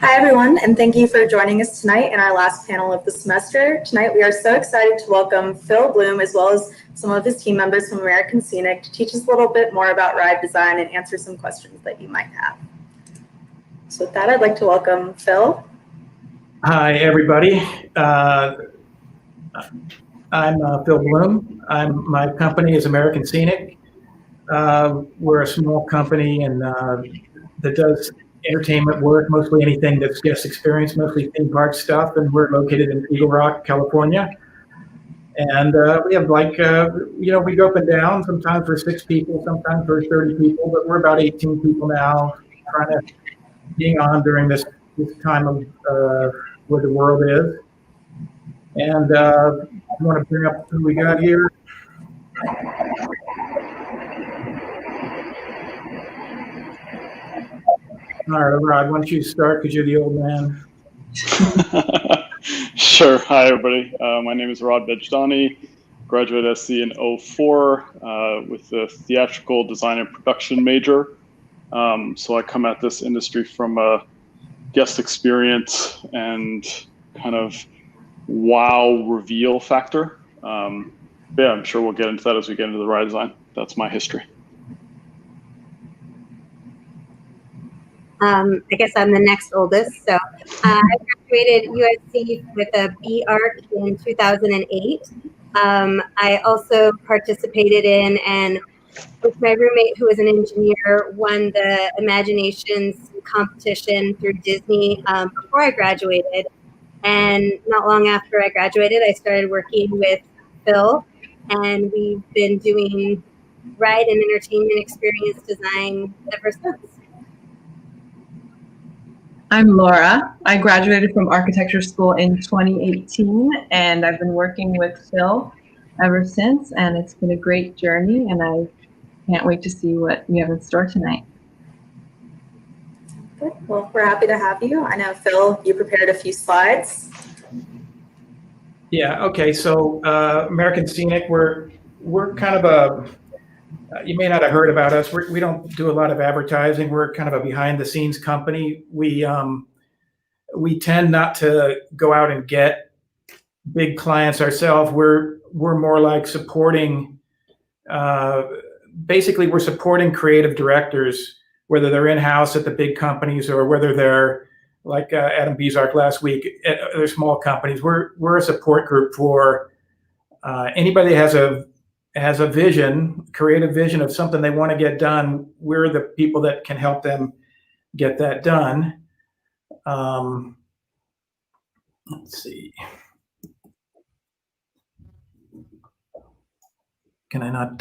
Hi, everyone, and thank you for joining us tonight in our last panel of the semester. Tonight, we are so excited to welcome Phil Bloom, as well as some of his team members from American Scenic, to teach us a little bit more about ride design and answer some questions that you might have. So with that, I'd like to welcome Phil. Hi, everybody. I'm Phil Bloom. My company is American Scenic. We're a small company and that does entertainment work, mostly anything that's guest experience, mostly theme park stuff, and we're located in Eagle Rock, California. And we have we go up and down. Sometimes we're 6 people, sometimes we're 30 people, but we're about 18 people now, trying to hang on during this time of where the world is. And I want to bring up who we got here. All right, Rod, why don't you start because you're the old man? Sure. Hi, everybody. My name is Rod Bejdani, graduated SC in 04 with a theatrical design and production major. So I come at this industry from a guest experience and kind of wow reveal factor. Yeah, I'm sure we'll get into that as we get into the ride design. That's my history. I guess I'm the next oldest. So I graduated USC with a B Arc in 2008. I also participated in and with my roommate, who was an engineer, won the Imaginations competition through Disney before I graduated. And not long after I graduated, I started working with Phil, and we've been doing ride and entertainment experience design ever since. I'm Laura. I graduated from architecture school in 2018, and I've been working with Phil ever since, and it's been a great journey, and I can't wait to see what we have in store tonight. Good. Well, we're happy to have you. I know, Phil, you prepared a few slides. Yeah, okay, so American Scenic, we're kind of a, you may not have heard about us. We don't do a lot of advertising. We're kind of a behind-the-scenes company. We tend not to go out and get big clients ourselves. We're more like supporting. Basically, we're supporting creative directors, whether they're in-house at the big companies or whether they're like Adam Bezark last week. They're small companies. We're a support group for anybody that has a vision, creative vision of something they want to get done. We're the people that can help them get that done. Let's see. Can I not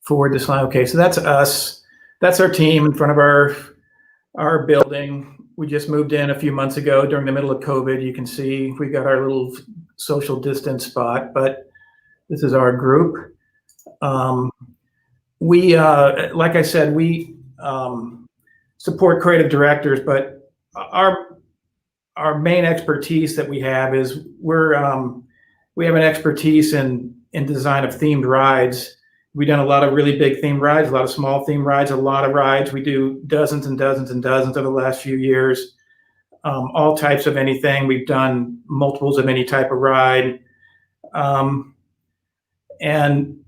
forward the slide? Okay, so that's us. That's our team in front of our building. We just moved in a few months ago during the middle of COVID. You can see we got our little social distance spot, but this is our group. We, like I said, we support creative directors, but our main expertise that we have is we have an expertise in design of themed rides. We've done a lot of really big themed rides, a lot of small themed rides, a lot of rides. We do dozens and dozens and dozens over the last few years, all types of anything. We've done multiples of any type of ride. And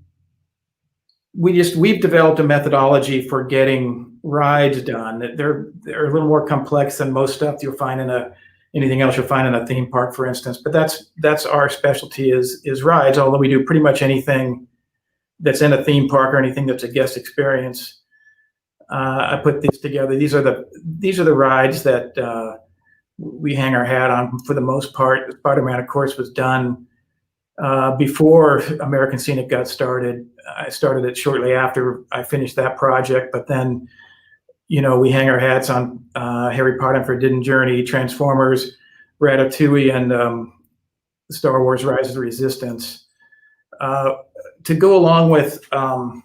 we've developed a methodology for getting rides done. They're a little more complex than most stuff you'll find in anything else you'll find in a theme park, for instance. But that's our specialty is rides, although we do pretty much anything that's in a theme park or anything that's a guest experience. I put these together. These are the rides that we hang our hat on for the most part. Spiderman, of course, was done before American Scenic got started. I started it shortly after I finished that project, but then, we hang our hats on Harry Potter and Forbidden Journey, Transformers, Ratatouille, and Star Wars Rise of the Resistance. To go along with the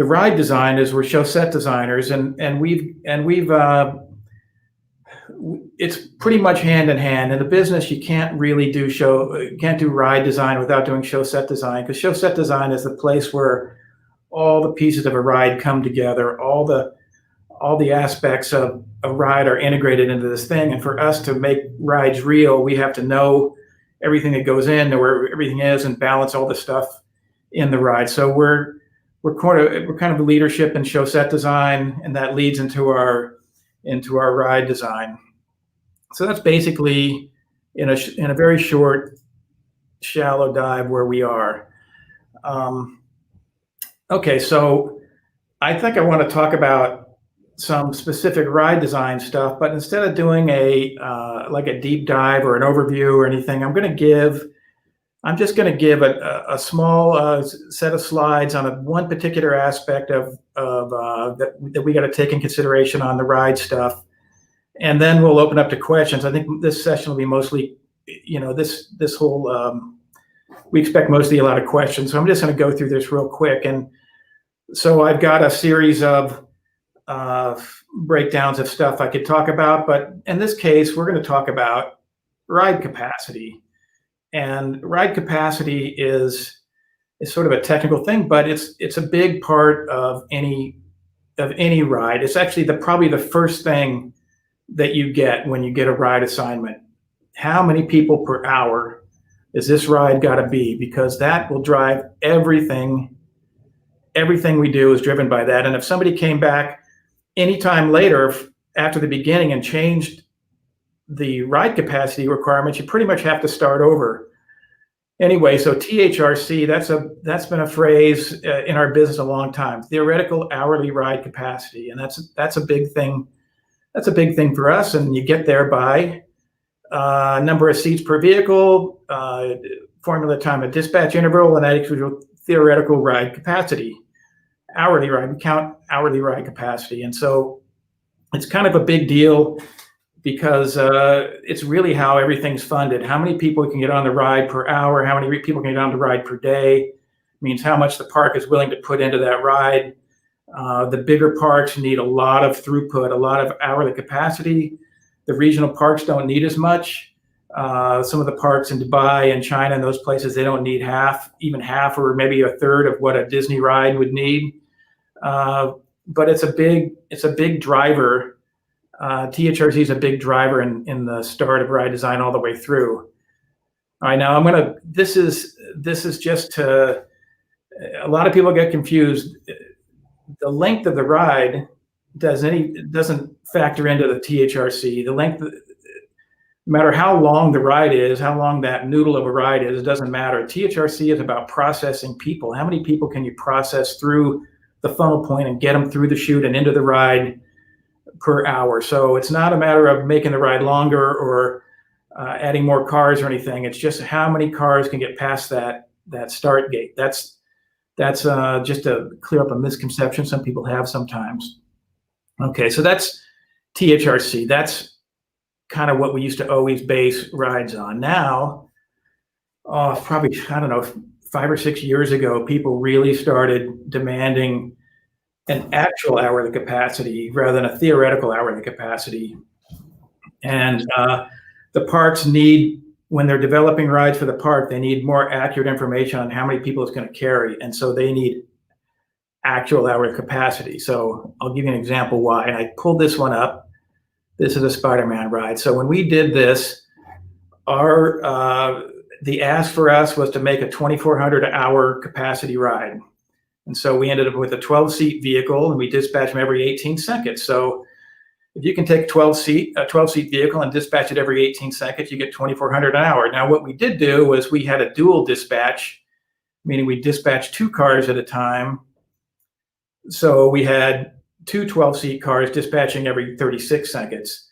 ride design is we're show set designers, and we've it's pretty much hand in hand. In the business, you can't really do ride design without doing show set design, because show set design is the place where all the pieces of a ride come together, all the all the aspects of a ride are integrated into this thing. And for us to make rides real, we have to know everything that goes in, know where everything is, and balance all the stuff in the ride. So we're kind of leadership in show set design, and that leads into our ride design. So that's basically in a very short, shallow dive where we are. Okay, so I think I want to talk about some specific ride design stuff, but instead of doing like a deep dive or an overview or anything, I'm just going to give a small set of slides on one particular aspect of that we got to take in consideration on the ride stuff, and then we'll open up to questions. I think this session will be mostly, this whole we expect mostly a lot of questions. So I'm just going to go through this real quick, and so I've got a series of breakdowns of stuff I could talk about, but in this case, we're going to talk about ride capacity. And ride capacity is sort of a technical thing, but it's a big part of any ride. It's actually probably the first thing that you get when you get a ride assignment. How many people per hour is this ride got to be? Because that will drive everything. Everything we do is driven by that. And if somebody came back anytime later after the beginning and changed the ride capacity requirements, you pretty much have to start over. Anyway, so THRC, that's been a phrase in our business a long time. Theoretical hourly ride capacity, and that's a big thing. That's a big thing for us, and you get there by number of seats per vehicle, formula time at dispatch interval, and that equals theoretical ride capacity. Hourly ride, we count hourly ride capacity, and so it's kind of a big deal because it's really how everything's funded. How many people can get on the ride per hour? How many people can get on the ride per day? Means how much the park is willing to put into that ride. The bigger parks need a lot of throughput, a lot of hourly capacity. The regional parks don't need as much. Some of the parks in Dubai and China and those places, they don't need even half or maybe a third of what a Disney ride would need. But it's a big driver. THRC is a big driver in the start of ride design all the way through. All right, now this is just to, a lot of people get confused. The length of the ride doesn't factor into the THRC. The length, no matter how long the ride is, how long that noodle of a ride is, it doesn't matter. THRC is about processing people. How many people can you process through the funnel point and get them through the chute and into the ride per hour? So it's not a matter of making the ride longer or adding more cars or anything. It's just how many cars can get past that start gate. That's just to clear up a misconception some people have sometimes. Okay, so that's THRC. That's kind of what we used to always base rides on. Now, probably, I don't know, 5 or 6 years ago, people really started demanding an actual hourly capacity rather than a theoretical hourly capacity. And the parks need, when they're developing rides for the park, they need more accurate information on how many people it's going to carry. And so they need actual hourly capacity. So I'll give you an example why. And I pulled this one up. This is a Spider-Man ride. So when we did this, the ask for us was to make a 2,400 hour capacity ride. And so we ended up with a 12-seat vehicle, and we dispatch them every 18 seconds. So if you can take a 12-seat vehicle and dispatch it every 18 seconds, you get 2,400 an hour. Now, what we did do was we had a dual dispatch, meaning we dispatched 2 cars at a time. So we had 2 12-seat cars dispatching every 36 seconds.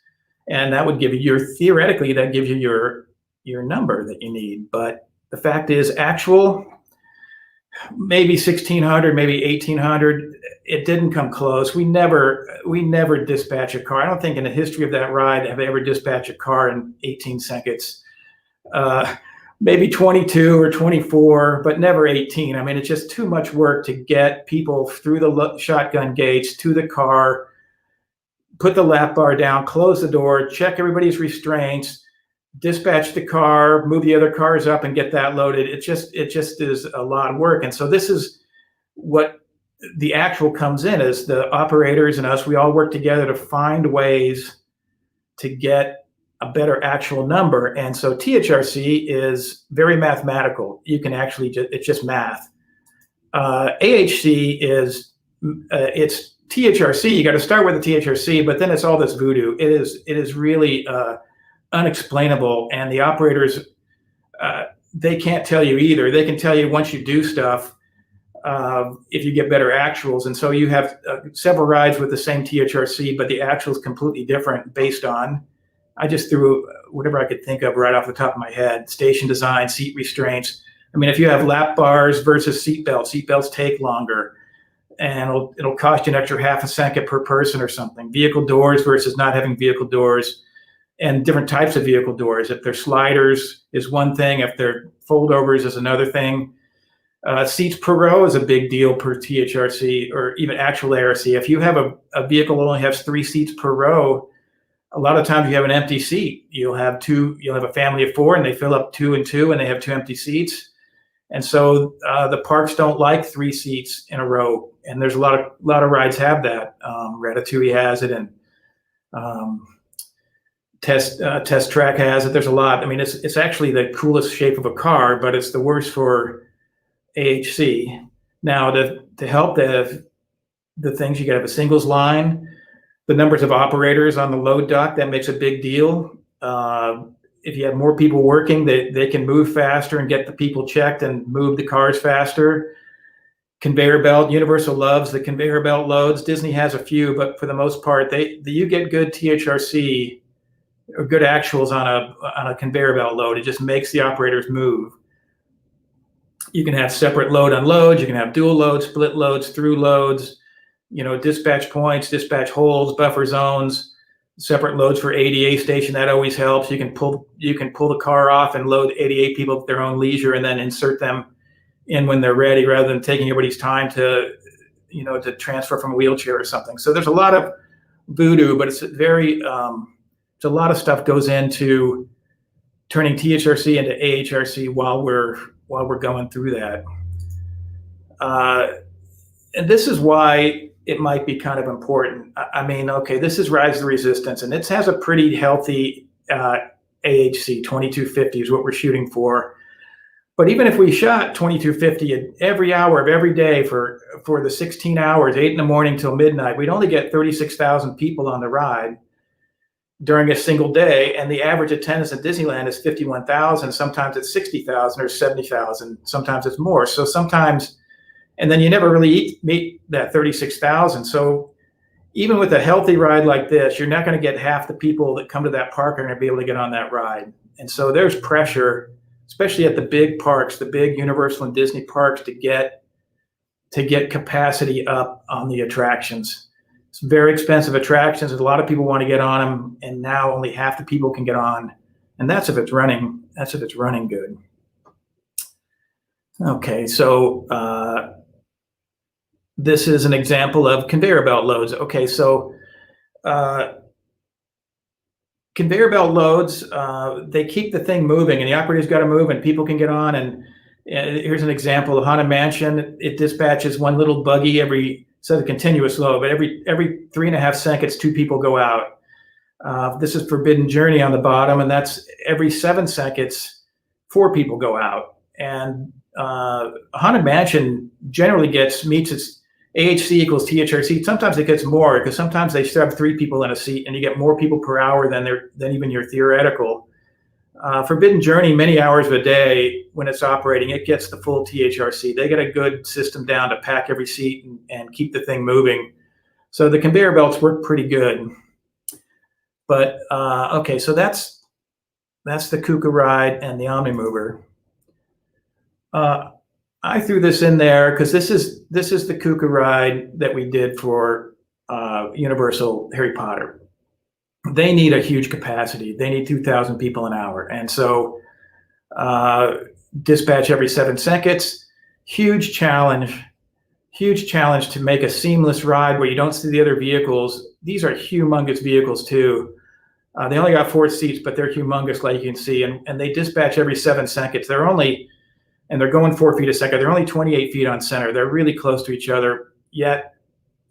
And that would give you theoretically, that gives you your number that you need. But the fact is, actual, maybe 1,600, maybe 1,800. It didn't come close. We never dispatch a car. I don't think in the history of that ride have they ever dispatched a car in 18 seconds. Maybe 22 or 24, but never 18. I mean, it's just too much work to get people through the shotgun gates to the car, put the lap bar down, close the door, check everybody's restraints, dispatch the car, move the other cars up and get that loaded. It just is a lot of work. And so this is what the actual comes in is the operators and us, we all work together to find ways to get a better actual number. And so THRC is very mathematical. You can actually, it's just math. AHC is, it's THRC. You got to start with the THRC, but then it's all this voodoo. It is really unexplainable. And the operators, they can't tell you either. They can tell you once you do stuff, if you get better actuals. And so you have several rides with the same THRC, but the actual is completely different based on, I just threw whatever I could think of right off the top of my head, station design, seat restraints. I mean, if you have lap bars versus seatbelts take longer, and it'll cost you an extra half a second per person or something. Vehicle doors versus not having vehicle doors, and different types of vehicle doors. If they're sliders is one thing, if they're foldovers is another thing. Seats per row is a big deal per THRC or even actual ARC. If you have a vehicle that only has 3 seats per row, a lot of times you have an empty seat. You'll have a family of 4 and they fill up 2 and 2 and they have 2 empty seats. And so the parks don't like 3 seats in a row. And there's a lot of rides have that. Ratatouille has it, and Test Track has it. There's a lot. I mean, it's actually the coolest shape of a car, but it's the worst for AHC. Now, to help the things, you got to have a singles line, the numbers of operators on the load dock, that makes a big deal. If you have more people working, they can move faster and get the people checked and move the cars faster. Conveyor belt, Universal loves the conveyor belt loads. Disney has a few, but for the most part, you get good THRC or good actuals on a conveyor belt load. It just makes the operators move. You can have separate load unloads. You can have dual loads, split loads, through loads, dispatch points, dispatch holes, buffer zones, separate loads for ADA station. That always helps. You can pull the car off and load 88 people at their own leisure and then insert them in when they're ready, rather than taking everybody's time to transfer from a wheelchair or something. So there's a lot of voodoo, but it's a lot of stuff goes into turning THRC into AHRC while we're going through that. And this is why it might be kind of important. I mean, okay, this is Rise the Resistance, and it has a pretty healthy AHC. 2250 is what we're shooting for. But even if we shot 2250 every hour of every day for the 16 hours, 8 in the morning till midnight, we'd only get 36,000 people on the ride during a single day. And the average attendance at Disneyland is 51,000. Sometimes it's 60,000 or 70,000. Sometimes it's more. So sometimes, and then you never really meet that 36,000. So even with a healthy ride like this, you're not going to get half the people that come to that park are going to be able to get on that ride. And so there's pressure, especially at the big parks, the big Universal and Disney parks, to get capacity up on the attractions. It's very expensive attractions. A lot of people want to get on them, and now only half the people can get on. And that's if it's running. That's if it's running good. Okay, so this is an example of conveyor belt loads. Okay, so conveyor belt loads, they keep the thing moving, and the operator's got to move, and people can get on. And here's an example of Haunted Mansion. It dispatches one little buggy it's a continuous load, but every 3.5 seconds, 2 people go out. This is Forbidden Journey on the bottom, and that's every 7 seconds, 4 people go out. And Haunted Mansion generally meets its AHC equals THRC. Sometimes it gets more, because sometimes they still have 3 people in a seat, and you get more people per hour than even your theoretical. Forbidden Journey, many hours of a day when it's operating, it gets the full THRC. They get a good system down to pack every seat and keep the thing moving. So the conveyor belts work pretty good. But okay, so that's the Kuka ride and the Omni Mover. I threw this in there because this is the Kuka ride that we did for Universal Harry Potter. They need a huge capacity. They need 2,000 people an hour. And so dispatch every 7 seconds, huge challenge to make a seamless ride where you don't see the other vehicles. These are humongous vehicles too. They only got 4 seats, but they're humongous, like you can see. And they dispatch every 7 seconds. They're going 4 feet a second. They're only 28 feet on center. They're really close to each other. yet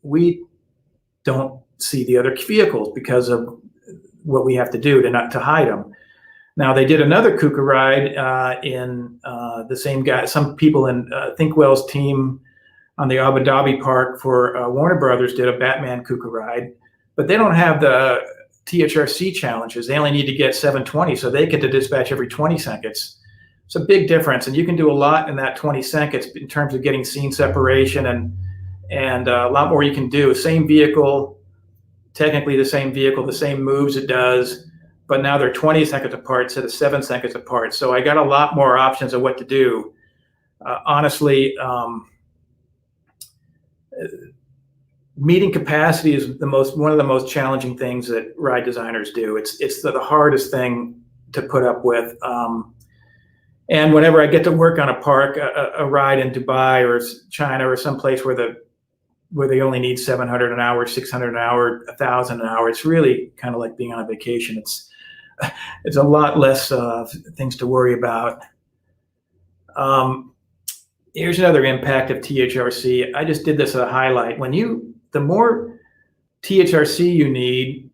we don't see the other vehicles because of what we have to do to hide them. Now they did another KUKA ride in the same guy. Some people in Thinkwell's team on the Abu Dhabi park for Warner Brothers did a Batman KUKA ride, but they don't have the THRC challenges. They only need to get 720, so they get to dispatch every 20 seconds. It's a big difference, and you can do a lot in that 20 seconds in terms of getting scene separation and a lot more you can do. Same vehicle, technically the same vehicle, the same moves it does, but now they're 20 seconds apart instead of 7 seconds apart. So I got a lot more options of what to do. Honestly, meeting capacity is one of the most challenging things that ride designers do. It's the hardest thing to put up with. And whenever I get to work on a park, a ride in Dubai or China or someplace where they only need 700 an hour, 600 an hour, 1,000 an hour, it's really kind of like being on a vacation. It's a lot less things to worry about. Here's another impact of THRC. I just did this as a highlight. The more THRC you need,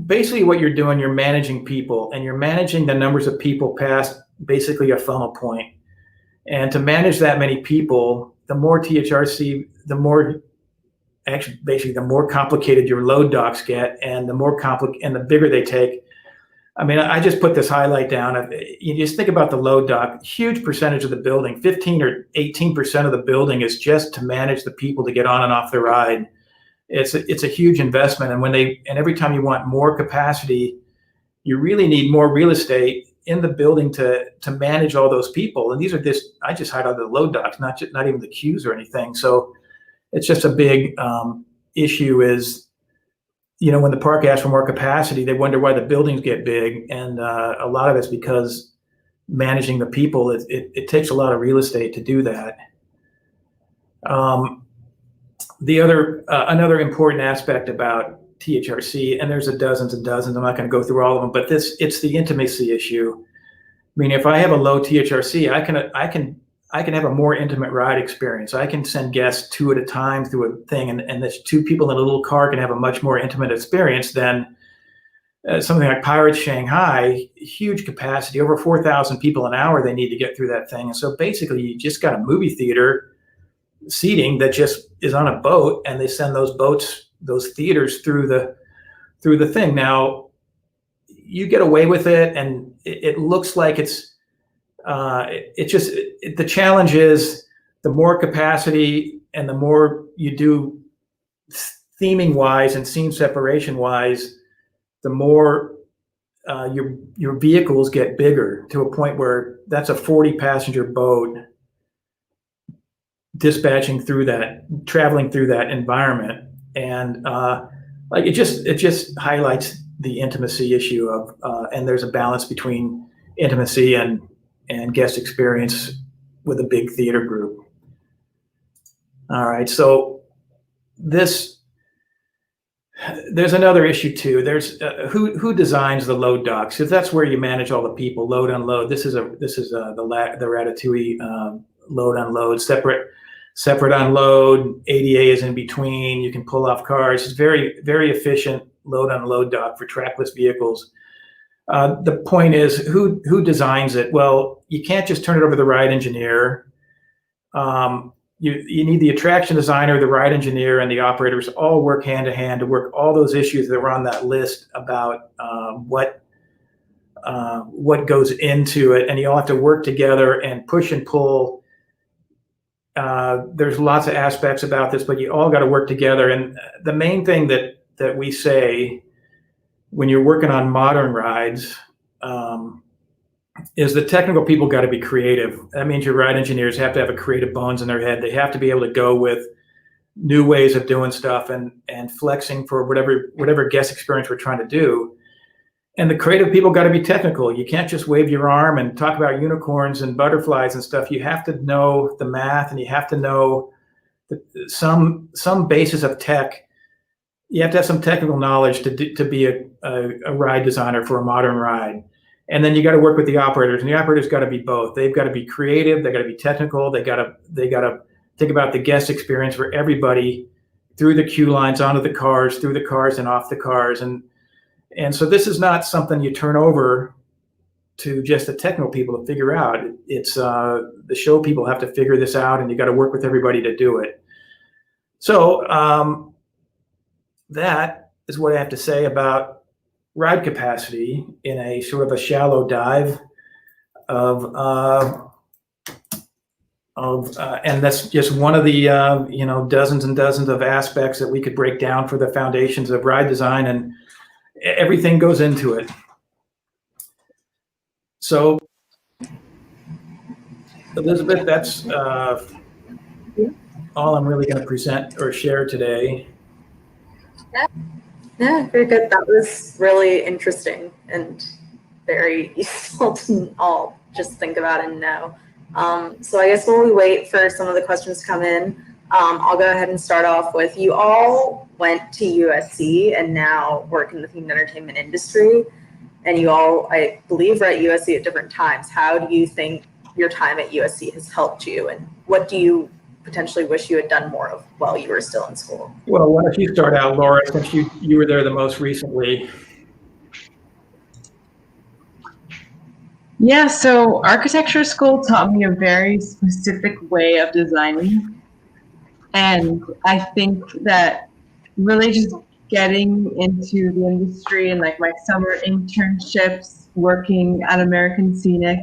basically what you're doing, you're managing people, and you're managing the numbers of people past basically a funnel point. And to manage that many people, the more THRC, the more complicated your load docks get, and the bigger they take. I mean, I just put this highlight down. You just think about the load dock. Huge percentage of the building, 15 or 18% of the building is just to manage the people to get on and off the ride. It's a huge investment, and every time you want more capacity, you really need more real estate in the building to manage all those people. And I just highlighted the load docks, not even the queues or anything. So it's just a big issue is, when the park asks for more capacity, they wonder why the buildings get big. And a lot of it's because managing the people, it takes a lot of real estate to do that. Another important aspect about THRC, and there's dozens and dozens, I'm not going to go through all of them, but it's the intimacy issue. I mean, if I have a low THRC, I can have a more intimate ride experience. I can send guests 2 at a time through a thing, and there's 2 people in a little car can have a much more intimate experience than something like Pirates Shanghai. Huge capacity, over 4,000 people an hour they need to get through that thing. And so basically you just got a movie theater seating that just is on a boat, and they send those theaters through the thing. Now you get away with it, and it looks like the challenge is the more capacity and the more you do theming wise and scene separation wise, the more your vehicles get bigger to a point where that's a 40 passenger boat dispatching through that, traveling through that environment. And it just highlights the intimacy issue of, and there's a balance between intimacy and guest experience with a big theater group. All right, so there's another issue too. There's who designs the load docks? If that's where you manage all the people, load unload. This is the Ratatouille load unload, separate unload. ADA is in between. You can pull off cars. It's very, very efficient load unload dock for trackless vehicles. The point is, who designs it? Well, you can't just turn it over to the ride engineer. You need the attraction designer, the ride engineer, and the operators all work hand to hand to work all those issues that were on that list about what goes into it, and you all have to work together and push and pull. There's lots of aspects about this, but you all got to work together. And the main thing that we say when you're working on modern rides is the technical people got to be creative. That means your ride engineers have to have a creative bones in their head. They have to be able to go with new ways of doing stuff and flexing for whatever guest experience we're trying to do. And the creative people got to be technical. You can't just wave your arm and talk about unicorns and butterflies and stuff. You have to know the math, and you have to know some basis of tech. You have to have some technical knowledge to be a ride designer for a modern ride. And then you got to work with the operators, and the operators got to be both. They've got to be creative. They got to be technical. They got to think about the guest experience for everybody through the queue lines, onto the cars, through the cars, and off the cars. And so this is not something you turn over to just the technical people to figure out. It's the show people have to figure this out, and you got to work with everybody to do it. So that is what I have to say about ride capacity in a sort of a shallow dive of and that's just one of the dozens and dozens of aspects that we could break down for the foundations of ride design, and everything goes into it. So, Elizabeth, that's all I'm really going to present or share today. Yeah, very good. That was really interesting and very useful to all just think about and know. So I guess while we wait for some of the questions to come in, I'll go ahead and start off with, you all went to USC and now work in the themed entertainment industry, and you all, I believe, were at USC at different times. How do you think your time at USC has helped you, and what do you potentially wish you had done more of while you were still in school? Well, why don't you start out, Laura, since you were there the most recently? Yeah, so architecture school taught me a very specific way of designing. And I think that really just getting into the industry and like my summer internships, working at American Scenic,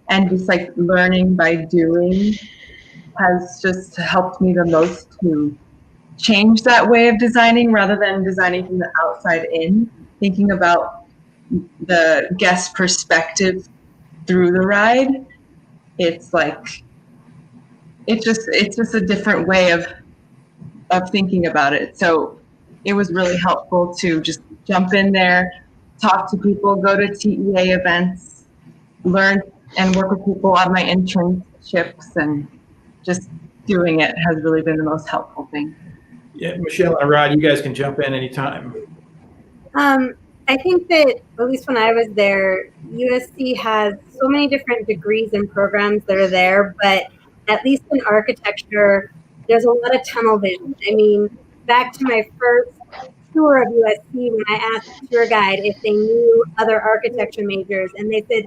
and just like learning by doing has just helped me the most to change that way of designing rather than designing from the outside in, thinking about the guest perspective through the ride. It's like, it's just a different way of thinking about it. So it was really helpful to just jump in there, talk to people, go to TEA events, learn and work with people on my internships, and just doing it has really been the most helpful thing. Yeah, Michelle and Rod, you guys can jump in anytime. I think that, at least when I was there, USC has so many different degrees and programs that are there, but at least in architecture, there's a lot of tunnel vision. I mean, back to my first tour of USC, when I asked the tour guide if they knew other architecture majors, and they said,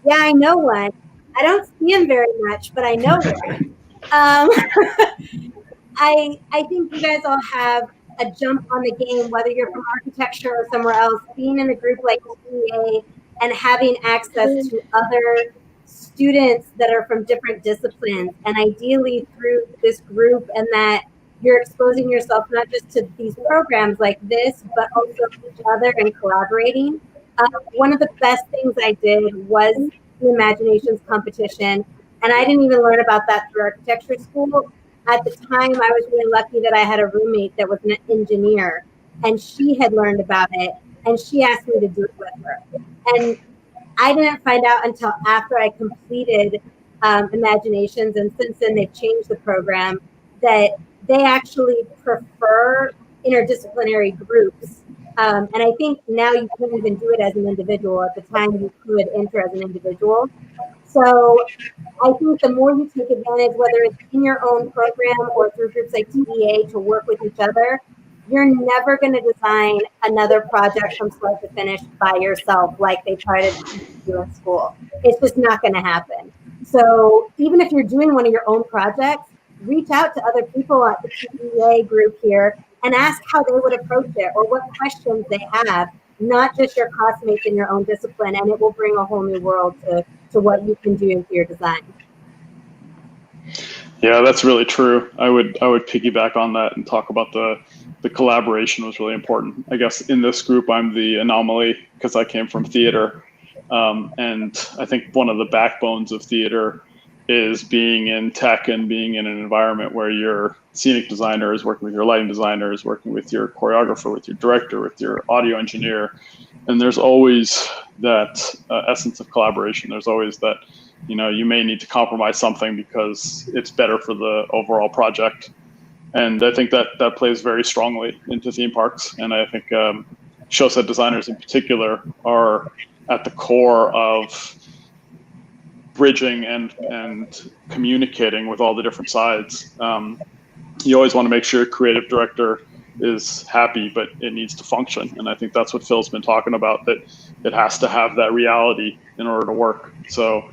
yeah, I know one. I don't see him very much, but I know one. I think you guys all have a jump on the game, whether you're from architecture or somewhere else, being in a group like TEA and having access to other students that are from different disciplines, and ideally through this group, and that you're exposing yourself not just to these programs like this, but also each other and collaborating. One of the best things I did was the Imaginations competition, and I didn't even learn about that through architecture school. At the time, I was really lucky that I had a roommate that was an engineer, and she had learned about it, and she asked me to do it with her. And I didn't find out until after I completed Imaginations, and since then they've changed the program, that they actually prefer interdisciplinary groups. And I think now you can't even do it as an individual. At the time, you could enter as an individual. So I think the more you take advantage, whether it's in your own program or through groups like TEA to work with each other, you're never going to design another project from start to finish by yourself like they try to do in school. It's just not going to happen. So even if you're doing one of your own projects, reach out to other people at the TEA group here and ask how they would approach it or what questions they have, not just your classmates in your own discipline, and it will bring a whole new world to what you can do with your design. Yeah, that's really true. I would piggyback on that and talk about the collaboration was really important. I guess in this group, I'm the anomaly because I came from theater. And I think one of the backbones of theater is being in tech and being in an environment where your scenic designer is working with your lighting designer, is working with your choreographer, with your director, with your audio engineer. And there's always that essence of collaboration. There's always that, you may need to compromise something because it's better for the overall project. And I think that plays very strongly into theme parks. And I think show set designers in particular are at the core of bridging and communicating with all the different sides. You always want to make sure creative director is happy, but it needs to function. And I think that's what Phil's been talking about, that it has to have that reality in order to work. So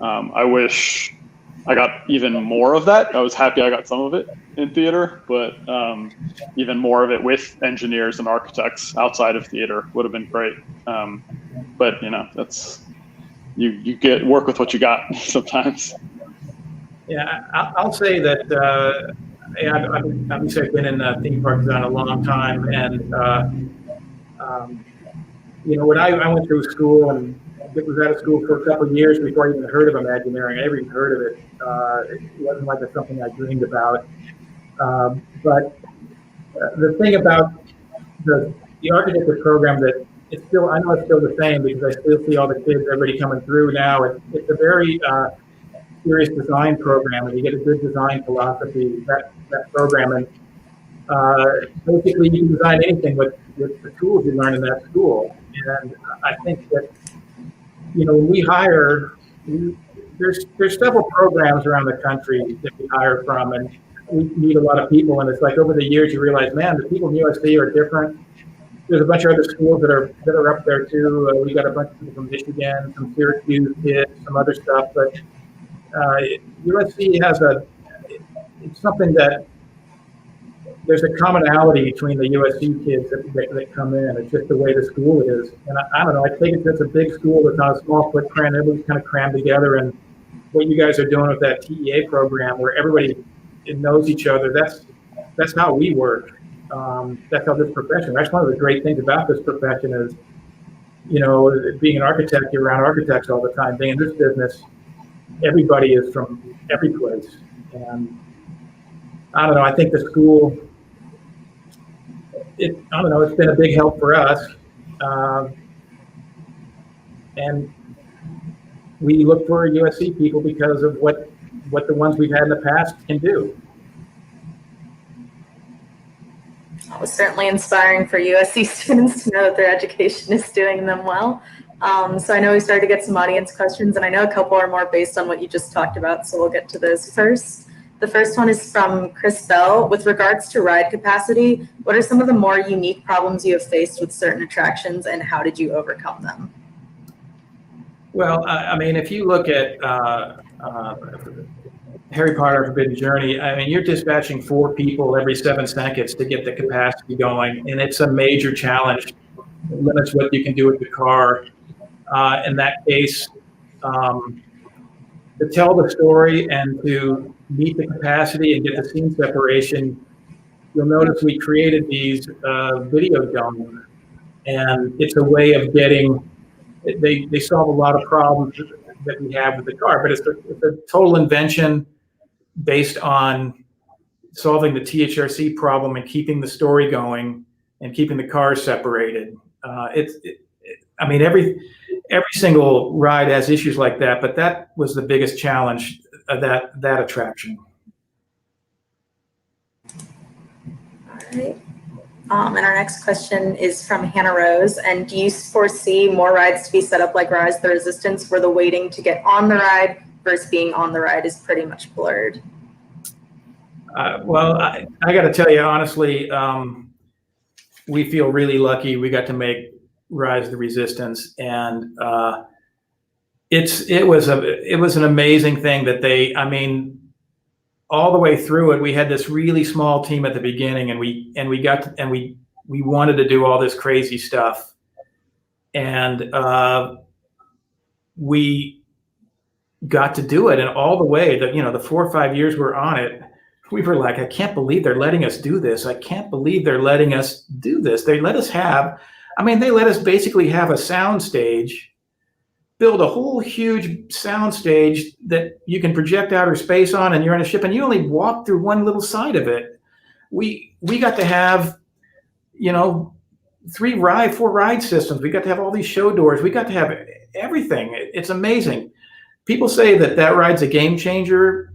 I wish I got even more of that. I was happy I got some of it in theater, but even more of it with engineers and architects outside of theater would have been great. But you know, that's, you get work with what you got sometimes. Yeah, I'll say that obviously I've been in theme park design a long time, and you know, when I went through school and was out of school for a couple of years before I even heard of Imagineering. I never even heard of it. It wasn't like it's something I dreamed about. But the thing about the architecture program, that it's still, I know it's still the same because I still see all the kids, everybody coming through now. It's a very serious design program, and you get a good design philosophy, that program. And basically you can design anything with the tools you learn in that school. And I think that, you know, when we hire, there's several programs around the country that we hire from, and we meet a lot of people, and it's like over the years you realize, man, the people in USC are different. There's a bunch of other schools that are up there too. We got a bunch of people from Michigan, some Syracuse kids, some other stuff, but USC has it's something that there's a commonality between the USC kids that come in. It's just the way the school is. And I don't know, I think it's a big school that's on a small footprint. Everybody's kind of crammed together. And what you guys are doing with that TEA program, where everybody knows each other, that's how we work. That's how this profession, that's one of the great things about this profession is, you know, being an architect, you're around architects all the time. Being in this business, everybody is from every place. And I don't know, I think the school, I don't know, it's been a big help for us. And we look for USC people because of what the ones we've had in the past can do. It was certainly inspiring for USC students to know that their education is doing them well. So I know we started to get some audience questions, and I know a couple are more based on what you just talked about, so we'll get to those first. The first one is from Chris Bell. With regards to ride capacity, what are some of the more unique problems you have faced with certain attractions, and how did you overcome them? Well, I mean, if you look at Harry Potter Forbidden Journey, I mean, you're dispatching 4 people every 7 seconds to get the capacity going, and it's a major challenge. It limits what you can do with the car. In that case, to tell the story and to meet the capacity and get the scene separation, you'll notice we created these video domes, and it's a way of getting, they solve a lot of problems that we have with the car, but it's a total invention based on solving the THRC problem and keeping the story going and keeping the cars separated. I mean, every single ride has issues like that, but that was the biggest challenge of that attraction. All right. And our next question is from Hannah Rose. And do you foresee more rides to be set up like Rise the Resistance, where the waiting to get on the ride versus being on the ride is pretty much blurred? Well, I got to tell you, honestly, we feel really lucky we got to make Rise the Resistance, and it was an amazing thing that I mean, all the way through it, we had this really small team at the beginning, and we wanted to do all this crazy stuff, and we got to do it, and all the way that, you know, the 4 or 5 years we're on it, we were like, I can't believe they're letting us do this. I can't believe they're letting us do this. They let us basically have a sound stage, build a whole huge sound stage that you can project outer space on, and you're on a ship and you only walk through one little side of it. We got to have, you know, 4 ride systems. We got to have all these show doors. We got to have everything. It's amazing. People say that ride's a game changer,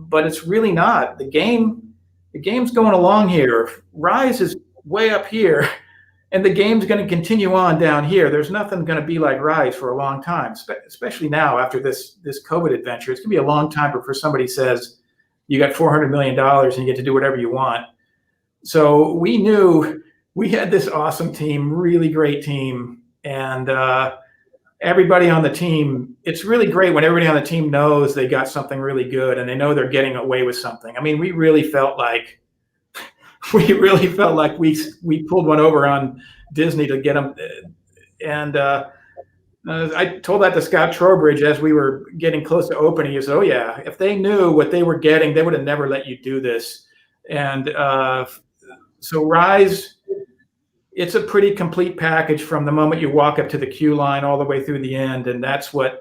but it's really not. The game's going along here. Rise is way up here, And the game's going to continue on down here. There's nothing going to be like Rise for a long time, especially now after this COVID adventure. It's going to be a long time before somebody says, you got $400 million and you get to do whatever you want. So we knew we had this awesome team, really great team. And everybody on the team, it's really great when everybody on the team knows they got something really good and they know they're getting away with something. I mean, we really felt like we pulled one over on Disney to get them. And I told that to Scott Trowbridge as we were getting close to opening. He said, "Oh yeah, if they knew what they were getting, they would have never let you do this." And so Rise, it's a pretty complete package from the moment you walk up to the queue line all the way through the end. And that's what's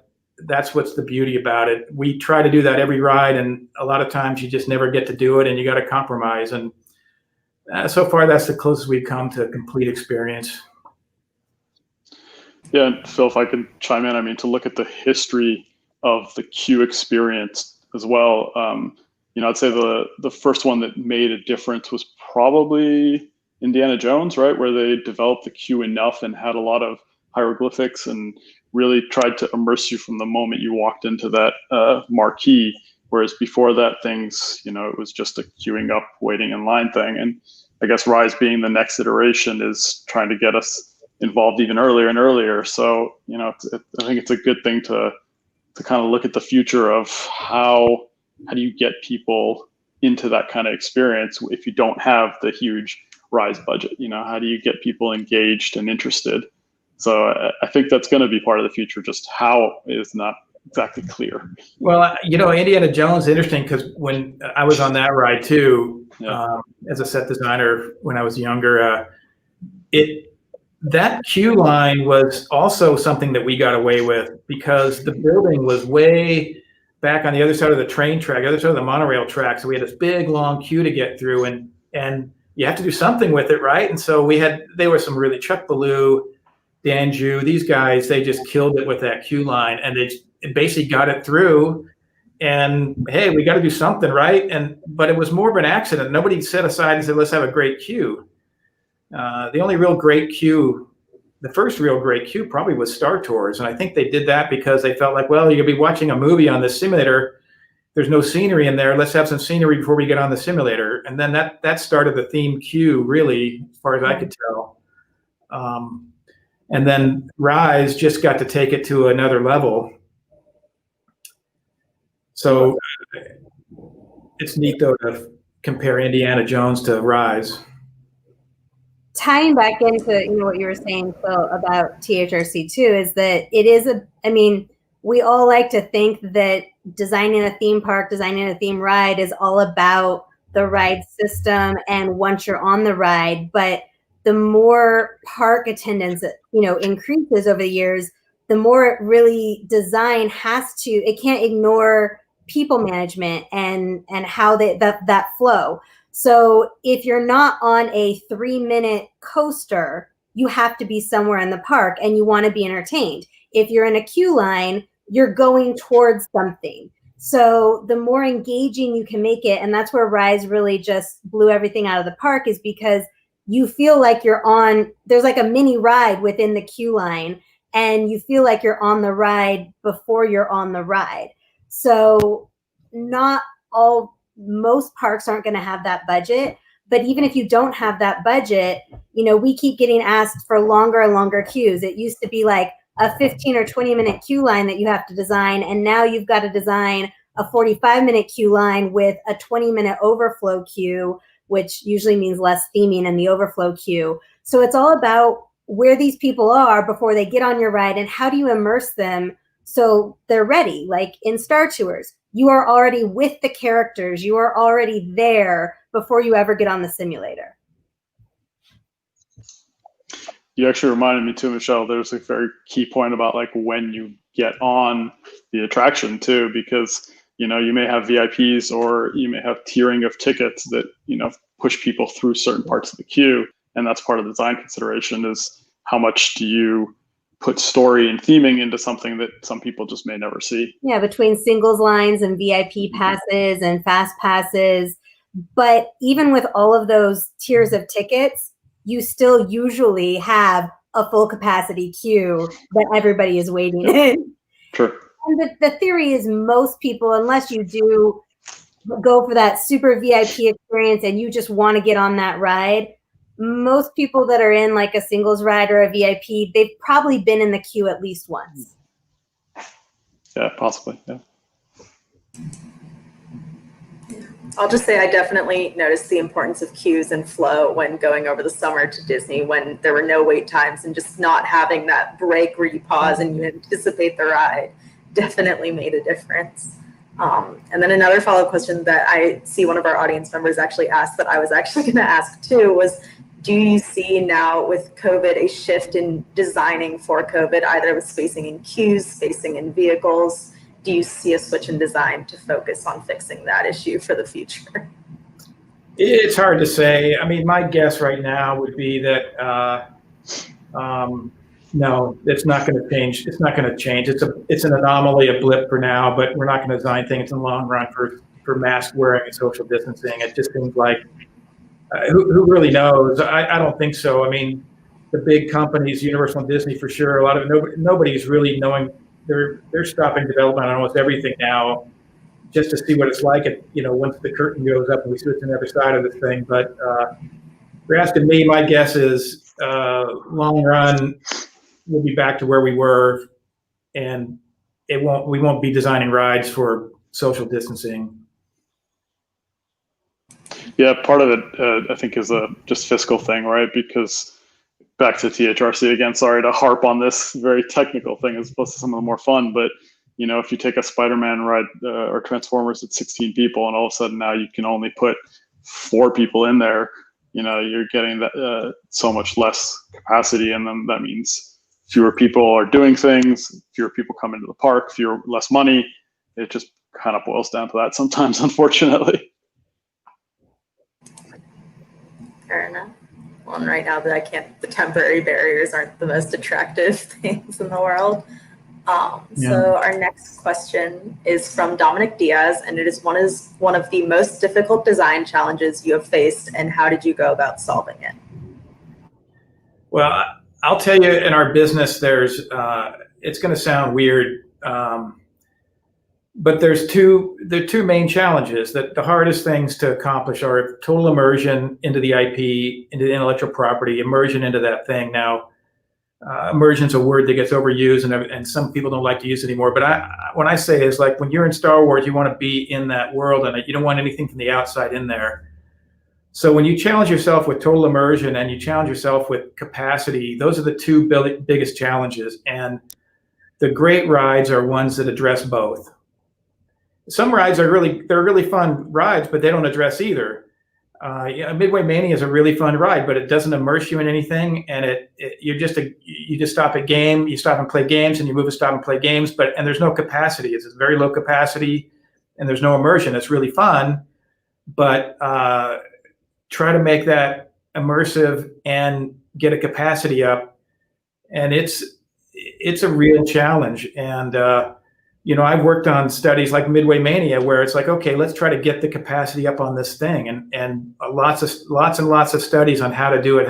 the beauty about it. We try to do that every ride, and a lot of times you just never get to do it and you got to compromise. And so far, that's the closest we've come to a complete experience. Yeah, and Phil, if I can chime in, I mean, to look at the history of the queue experience as well, I'd say the first one that made a difference was probably Indiana Jones, right? Where they developed the queue enough and had a lot of hieroglyphics and really tried to immerse you from the moment you walked into that marquee. Whereas before that, things, it was just a queuing up, waiting in line thing. And I guess Rise being the next iteration is trying to get us involved even earlier and earlier. So, I think it's a good thing to kind of look at the future of how do you get people into that kind of experience if you don't have the huge Rise budget? How do you get people engaged and interested? So I think that's going to be part of the future. Just how is not exactly clear. Well, Indiana Jones is interesting because when I was on that ride too, as a set designer when I was younger, that queue line was also something that we got away with because the building was way back on the other side of the train track, the other side of the monorail track. So we had this big long queue to get through, and you have to do something with it, right? And so they were some really Chuck Ballou, Dan Ju, these guys, they just killed it with that queue line, and they basically got it through. And hey, we got to do something, right? But it was more of an accident. Nobody set aside and said, let's have a great queue. The only real great queue, the first real great queue probably was Star Tours. And I think they did that because they felt like, well, you're going to be watching a movie on this simulator. There's no scenery in there. Let's have some scenery before we get on the simulator. And then that started the theme queue, really, as far as I could tell. And then Rise just got to take it to another level. So it's neat, though, to compare Indiana Jones to Rise. Tying back into what you were saying, Phil, about THRC too, is that it is we all like to think that designing a theme park, designing a theme ride is all about the ride system and once you're on the ride. But the more park attendance increases over the years, the more really design it can't ignore people management and how that flow. So if you're not on a 3-minute coaster, you have to be somewhere in the park and you want to be entertained. If you're in a queue line, you're going towards something. So the more engaging you can make it, and that's where Rise really just blew everything out of the park, is because you feel like there's like a mini ride within the queue line, and you feel like you're on the ride before you're on the ride. So most parks aren't going to have that budget, but even if you don't have that budget, we keep getting asked for longer and longer queues. It used to be like a 15 or 20-minute queue line that you have to design, and now you've got to design a 45-minute queue line with a 20-minute overflow queue, which usually means less theming in the overflow queue. So it's all about where these people are before they get on your ride and how do you immerse them so they're ready. Like in Star Tours, you are already with the characters. You are already there before you ever get on the simulator. You actually reminded me too, Michelle, there's a very key point about like when you get on the attraction too, because you may have VIPs or you may have tiering of tickets that, push people through certain parts of the queue. And that's part of the design consideration is how much do you put story and theming into something that some people just may never see. Yeah, between singles lines and VIP passes and fast passes. But even with all of those tiers of tickets, you still usually have a full capacity queue that everybody is waiting in. Sure. And the theory is most people, unless you do go for that super VIP experience and you just want to get on that ride, most people that are in like a singles ride or a VIP, they've probably been in the queue at least once. Yeah, possibly. Yeah. I'll just say I definitely noticed the importance of queues and flow when going over the summer to Disney, when there were no wait times, and just not having that break where you pause and you anticipate the ride definitely made a difference. And then another follow-up question that I see one of our audience members actually asked that I was actually going to ask too was, do you see now with COVID a shift in designing for COVID, either with spacing in queues, spacing in vehicles? Do you see a switch in design to focus on fixing that issue for the future? It's hard to say. I mean, my guess right now would be that no, it's not going to change. It's not going to change. It's an anomaly, a blip for now, but we're not going to design things in the long run for mask wearing and social distancing. It just seems like who really knows? I don't think so. I mean, the big companies, Universal and Disney for sure. A lot of nobody's really knowing. They're stopping development on almost everything now, just to see what it's like. Once the curtain goes up and we switch to the other side of this thing. But if you're asking me, my guess is long run we'll be back to where we were, and we won't be designing rides for social distancing. Yeah, part of it I think is a just fiscal thing, right? Because back to THRC again, sorry to harp on this very technical thing as opposed to some of the more fun, but if you take a Spider-Man ride or Transformers at 16 people and all of a sudden now you can only put 4 people in there, you're getting that so much less capacity, and then that means fewer people are doing things, fewer people come into the park, less money. It just kind of boils down to that sometimes, unfortunately. Fair enough. Well, and right now the temporary barriers aren't the most attractive things in the world. So our next question is from Dominic Diaz, and it is one of the most difficult design challenges you have faced, and how did you go about solving it? Well, I'll tell you, in our business, it's going to sound weird, but there are two main challenges. That the hardest things to accomplish are total immersion into the IP, into the intellectual property, immersion into that thing. Now, immersion's a word that gets overused, and some people don't like to use it anymore. But when I say is like when you're in Star Wars, you want to be in that world, and you don't want anything from the outside in there. So when you challenge yourself with total immersion and you challenge yourself with capacity, those are the two biggest challenges. And the great rides are ones that address both. Some rides they're really fun rides, but they don't address either. Midway Mania is a really fun ride, but it doesn't immerse you in anything, and you just stop at game. You stop and play games, and you move and stop and play games, and there's no capacity. It's very low capacity, and there's no immersion. It's really fun, but try to make that immersive and get a capacity up, and it's a real challenge. And I've worked on studies like Midway Mania where it's like, okay, let's try to get the capacity up on this thing, and lots and lots of studies on how to do it.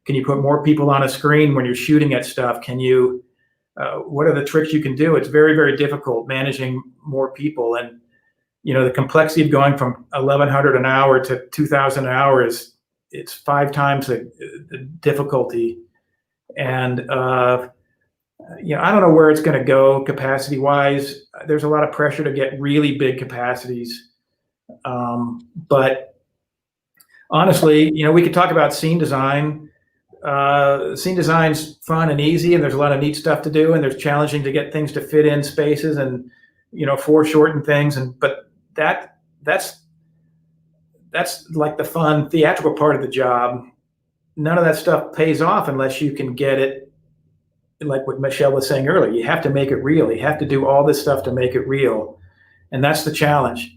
Can you put more people on a screen when you're shooting at stuff? Can you what are the tricks you can do? It's very, very difficult managing more people, and the complexity of going from 1,100 an hour to 2,000 an hour it's 5 times the difficulty. And I don't know where it's going to go capacity wise. There's a lot of pressure to get really big capacities. But honestly, we could talk about scene design. Scene design's fun and easy, and there's a lot of neat stuff to do, and there's challenging to get things to fit in spaces and foreshorten things, but that's like the fun theatrical part of the job. None of that stuff pays off unless you can get it, like what Michelle was saying earlier. You have to make it real. You have to do all this stuff to make it real, and that's the challenge.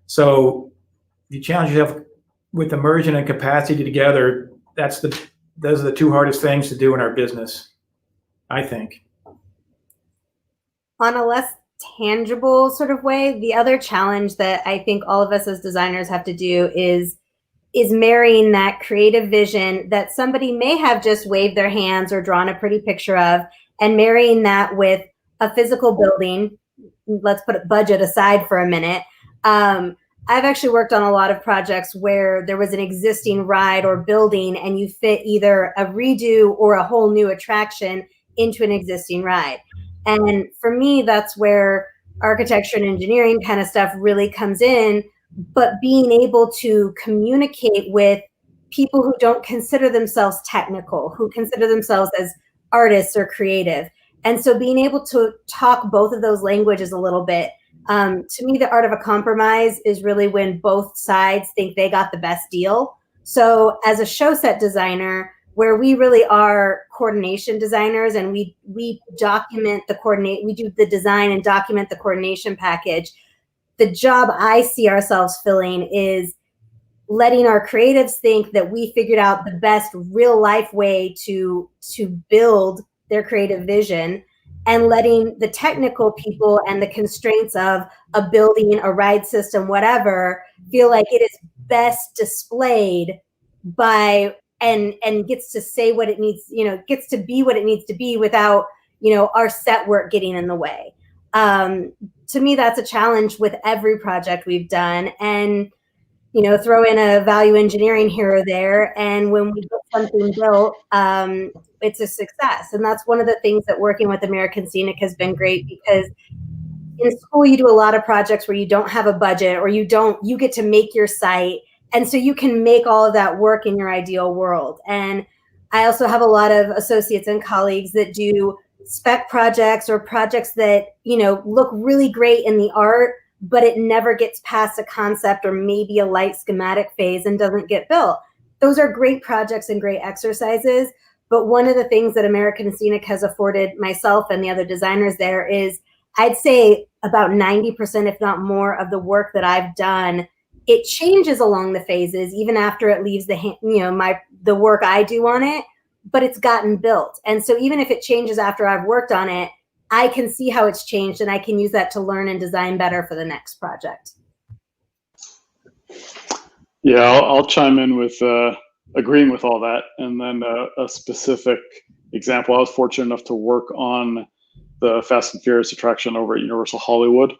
So if you challenge yourself with immersion and capacity together, those are the 2 hardest things to do in our business, I think. On a less tangible sort of way, the other challenge that I think all of us as designers have to do is is marrying that creative vision that somebody may have just waved their hands or drawn a pretty picture of, and marrying that with a physical building. Let's put a budget aside for a minute. I've actually worked on a lot of projects where there was an existing ride or building and you fit either a redo or a whole new attraction into an existing ride. And for me, that's where architecture and engineering kind of stuff really comes in, but being able to communicate with people who don't consider themselves technical, who consider themselves as artists or creative. And so being able to talk both of those languages a little bit. To me, the art of a compromise is really when both sides think they got the best deal. So as a show set designer, where we really are coordination designers and we document the we do the design and document the coordination package, the job I see ourselves filling is letting our creatives think that we figured out the best real life way to build their creative vision, and letting the technical people and the constraints of a building, a ride system, whatever, feel like it is best displayed by and gets to say what it needs, gets to be what it needs to be without, our set work getting in the way. To me, that's a challenge with every project we've done. And, throw in a value engineering here or there. And when we get something built, it's a success. And that's one of the things that working with American Scenic has been great, because in school, you do a lot of projects where you don't have a budget, or you get to make your site. And so you can make all of that work in your ideal world. And I also have a lot of associates and colleagues that do spec projects or projects that, look really great in the art, but it never gets past a concept or maybe a light schematic phase and doesn't get built. Those are great projects and great exercises. But one of the things that American Scenic has afforded myself and the other designers there is, I'd say about 90%, if not more, of the work that I've done, it changes along the phases, even after it leaves the work I do on it, but it's gotten built. And so even if it changes after I've worked on it, I can see how it's changed, and I can use that to learn and design better for the next project. Yeah, I'll chime in with agreeing with all that. And then a specific example, I was fortunate enough to work on the Fast and Furious attraction over at Universal Hollywood.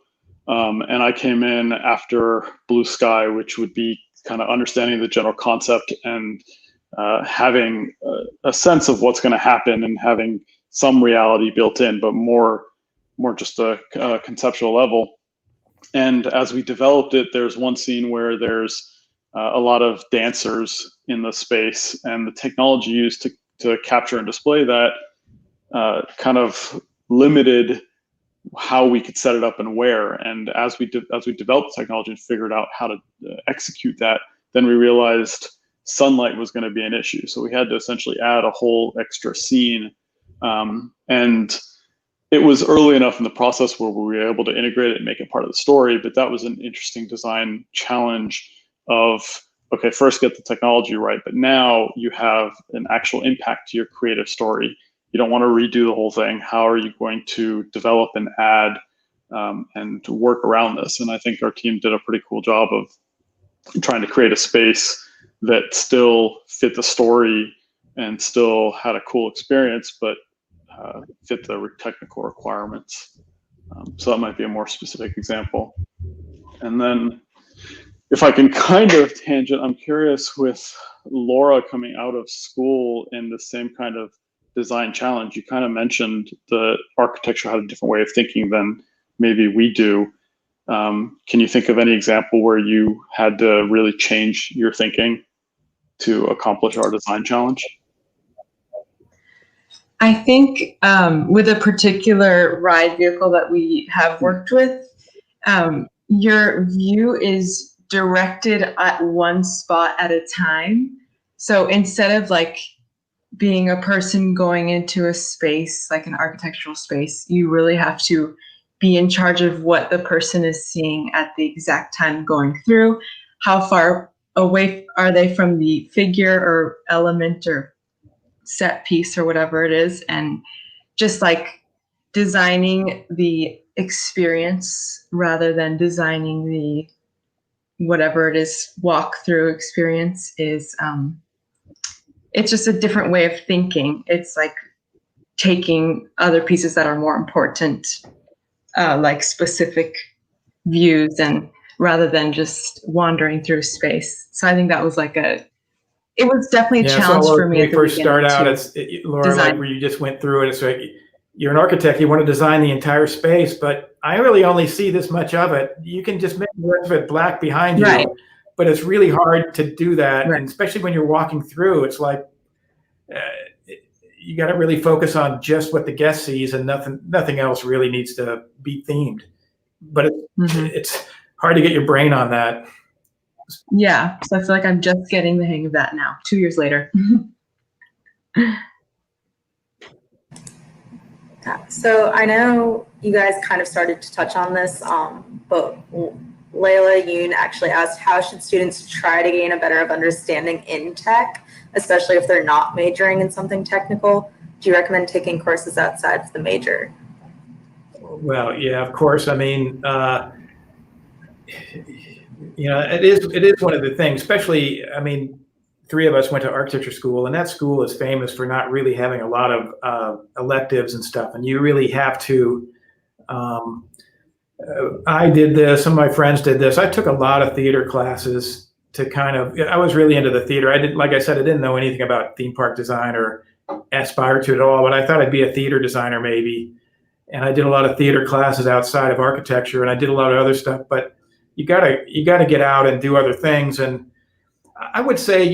And I came in after Blue Sky, which would be kind of understanding the general concept and having a sense of what's going to happen and having some reality built in, but more just a conceptual level. And as we developed it, there's one scene where there's a lot of dancers in the space, and the technology used to capture and display that kind of limited how we could set it up and where. And as we developed the technology and figured out how to execute that, then we realized sunlight was going to be an issue. So we had to essentially add a whole extra scene. And it was early enough in the process where we were able to integrate it and make it part of the story. But that was an interesting design challenge of, okay, first get the technology right, but now you have an actual impact to your creative story. You don't want to redo the whole thing. How are you going to develop and add and work around this? And I think our team did a pretty cool job of trying to create a space that still fit the story and still had a cool experience, but fit the technical requirements. So that might be a more specific example. And then if I can kind of tangent, I'm curious with Laura coming out of school in the same kind of design challenge. You kind of mentioned the architecture had a different way of thinking than maybe we do. Can you think of any example where you had to really change your thinking to accomplish our design challenge? I think with a particular ride vehicle that we have worked with, your view is directed at one spot at a time. So instead of like being a person going into a space, like an architectural space, you really have to be in charge of what the person is seeing at the exact time going through. How far away are they from the figure or element or set piece or whatever it is, and just like designing the experience rather than designing the whatever it is, walkthrough experience is, it's just a different way of thinking. It's like taking other pieces that are more important, like specific views, and rather than just wandering through space. So I think that was it was definitely a challenge for me. When we first start out, Laura, design. like where you just went through it, it's like, you're an architect, you want to design the entire space, but I really only see this much of it. You can just make the rest of it black behind you, Right. But it's really hard to do that. Right. And especially when you're walking through, it's like, you got to really focus on just what the guest sees, and nothing else really needs to be themed. But it's hard to get your brain on that. Yeah, so I feel like I'm just getting the hang of that now, 2 years later. So I know you guys kind of started to touch on this, but Layla Yoon actually asked, how should students try to gain a better understanding in tech, especially if they're not majoring in something technical? Do you recommend taking courses outside of the major? Well, yeah, of course. I mean, it is one of the things, especially, I mean, 3 of us went to architecture school, and that school is famous for not really having a lot of electives and stuff. And you really have to, I did this, some of my friends did this. I took a lot of theater classes to I was really into the theater. Like I said, I didn't know anything about theme park design or aspire to it at all, but I thought I'd be a theater designer maybe. And I did a lot of theater classes outside of architecture, and I did a lot of other stuff, but you gotta get out and do other things. And I would say, if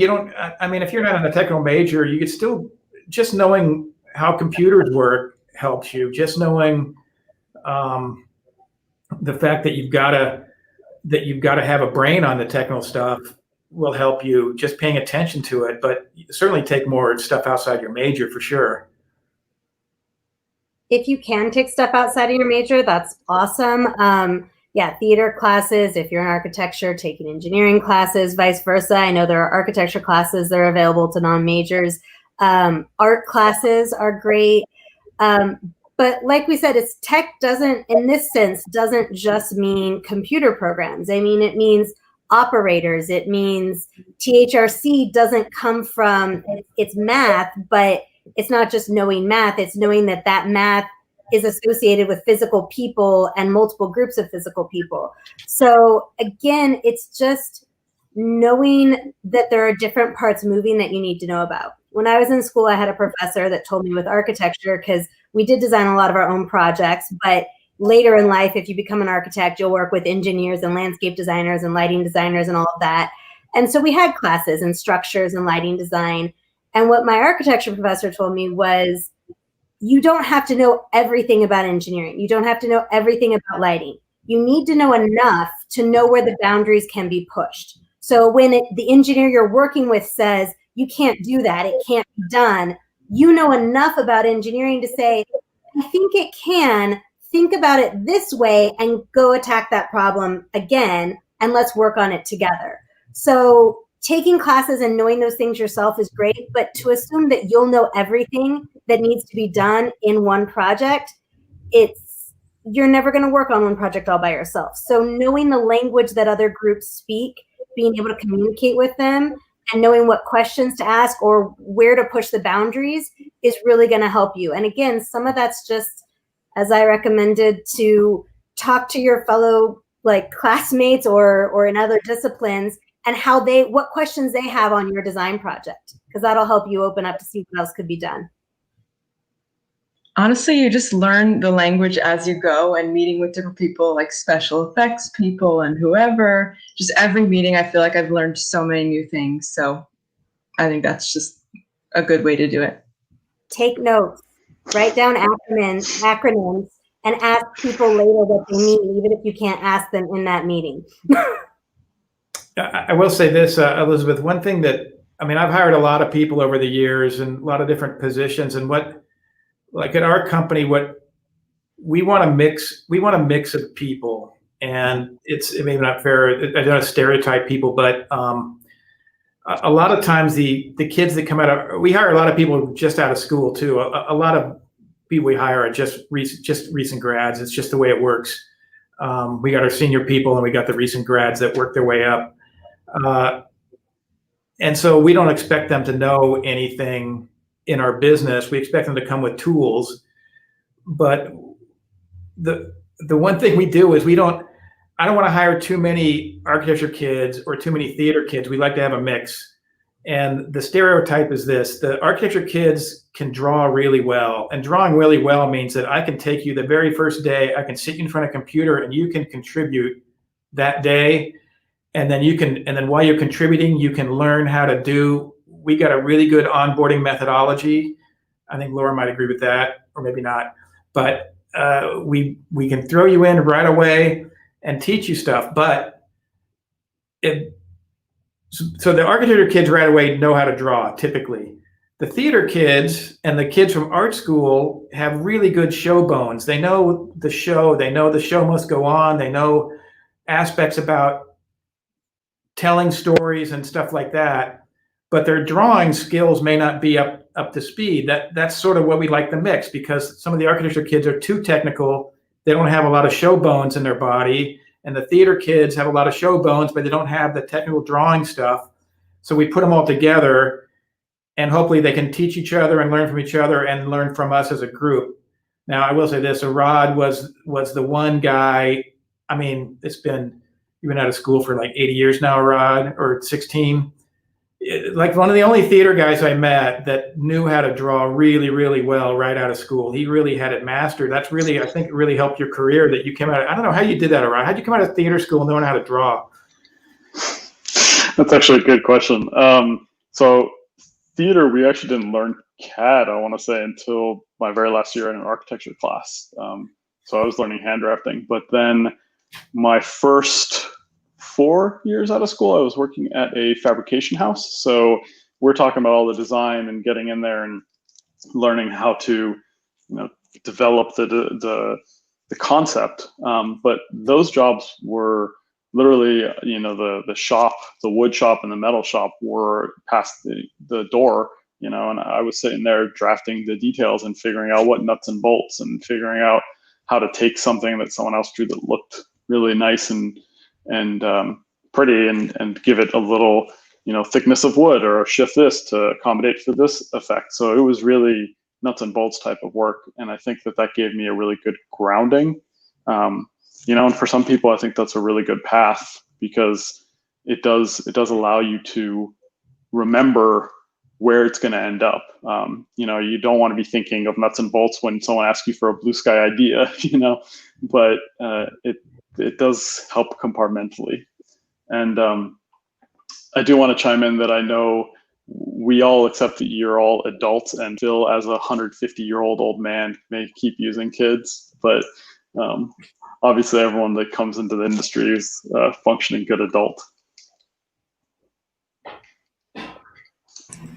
you're not in a technical major, you could still, just knowing how computers work helps you. Just knowing the fact that you've got to have a brain on the technical stuff will help you, just paying attention to it. But certainly take more stuff outside your major for sure. If you can take stuff outside of your major, that's awesome. Yeah, theater classes, if you're in architecture, taking engineering classes, vice versa. I know there are architecture classes that are available to non-majors. Art classes are great. But like we said, tech doesn't just mean computer programs. I mean, it means operators. It means THRC doesn't come from, it's math, but it's not just knowing math. It's knowing that math is associated with physical people and multiple groups of physical people. So again, it's just knowing that there are different parts moving that you need to know about. When I was in school, I had a professor that told me with architecture, because we did design a lot of our own projects, but later in life, if you become an architect, you'll work with engineers and landscape designers and lighting designers and all of that. And so we had classes in structures and lighting design. And what my architecture professor told me was, you don't have to know everything about engineering. You don't have to know everything about lighting. You need to know enough to know where the boundaries can be pushed. So when the engineer you're working with says, you can't do that, it can't be done, you know enough about engineering to say, I think it can, think about it this way and go attack that problem again, and let's work on it together. So taking classes and knowing those things yourself is great, but to assume that you'll know everything that needs to be done in one project, you're never going to work on one project all by yourself. So knowing the language that other groups speak, being able to communicate with them, and knowing what questions to ask or where to push the boundaries is really going to help you. And again, some of that's just, as I recommended, to talk to your fellow classmates or in other disciplines, and what questions they have on your design project, because that'll help you open up to see what else could be done. Honestly, you just learn the language as you go, and meeting with different people, like special effects people and whoever. Just every meeting, I feel like I've learned so many new things. So I think that's just a good way to do it. Take notes, write down acronyms, and ask people later what they mean, even if you can't ask them in that meeting. I will say this, Elizabeth, one thing that, I've hired a lot of people over the years in a lot of different positions, and at our company, what we want a mix of people, and it's maybe not fair. I don't want to stereotype people, but a lot of times the kids that come we hire a lot of people just out of school too. A lot of people we hire are just recent grads. It's just the way it works. We got our senior people and we got the recent grads that work their way up. And so we don't expect them to know anything in our business. We expect them to come with tools. But the one thing we do is I don't want to hire too many architecture kids or too many theater kids. We like to have a mix. And the stereotype is this: the architecture kids can draw really well. And drawing really well means that I can take you the very first day, I can sit you in front of a computer and you can contribute that day. And then while you're contributing, you can learn how to do, we got a really good onboarding methodology. I think Laura might agree with that, or maybe not. But we can throw you in right away and teach you stuff. But so the architecture kids right away know how to draw, typically. The theater kids and the kids from art school have really good show bones. They know the show. They know the show must go on. They know aspects about telling stories and stuff like that. But their drawing skills may not be up to speed. That's sort of what we like to mix, because some of the architecture kids are too technical. They don't have a lot of show bones in their body. And the theater kids have a lot of show bones, but they don't have the technical drawing stuff. So we put them all together, and hopefully they can teach each other and learn from each other and learn from us as a group. Now, I will say this: Rod was the one guy. I mean, you've been out of school for like 80 years now, Rod, or 16. Like one of the only theater guys I met that knew how to draw really, really well right out of school. He really had it mastered. That's really, I think it really helped your career that you came out. I don't know how you did that, Rod. How'd you come out of theater school knowing how to draw? That's actually a good question. So theater, we actually didn't learn CAD, I want to say, until my very last year in an architecture class. So I was learning hand drafting, but then my first 4 years out of school, I was working at a fabrication house. So we're talking about all the design and getting in there and learning how to, develop the concept. But those jobs were literally, the shop, the wood shop and the metal shop were past the door, and I was sitting there drafting the details and figuring out what nuts and bolts and figuring out how to take something that someone else drew that looked really nice and pretty and give it a little, thickness of wood, or shift this to accommodate for this effect. So it was really nuts and bolts type of work. And I think that gave me a really good grounding. And for some people, I think that's a really good path, because it does allow you to remember where it's going to end up. You don't want to be thinking of nuts and bolts when someone asks you for a blue sky idea, but it does help compartmentally. And I do want to chime in that I know we all accept that you're all adults, and Phil, as a 150-year-old old man, may keep using kids, but obviously everyone that comes into the industry is a functioning good adult.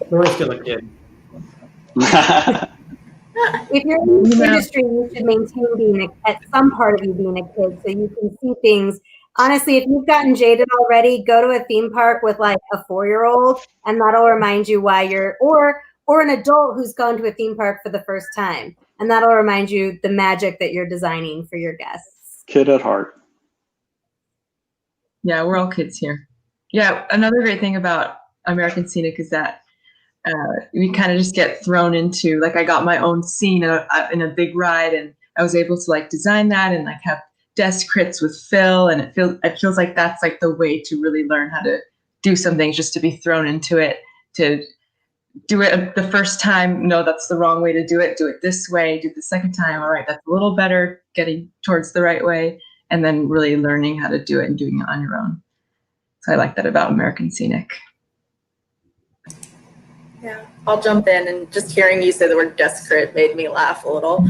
We're still a kid. If you're in the industry, you should maintain being at some part of you being a kid, so you can see things. Honestly, if you've gotten jaded already, go to a theme park with like a 4-year-old, and that'll remind you why or an adult who's gone to a theme park for the first time, and that'll remind you the magic that you're designing for your guests. Kid at heart. Yeah, we're all kids here. Yeah, another great thing about American Scenic is that we kind of just get thrown into, like, I got my own scene in a big ride, and I was able to like design that and like have desk crits with Phil, and it feels like that's like the way to really learn how to do something, just to be thrown into it, to do it the first time. No, that's the wrong way to do it this way. Do it the second time. All right, that's a little better, getting towards the right way, and then really learning how to do it and doing it on your own. So I like that about American Scenic. Yeah, I'll jump in, and just hearing you say the word desk crit made me laugh a little.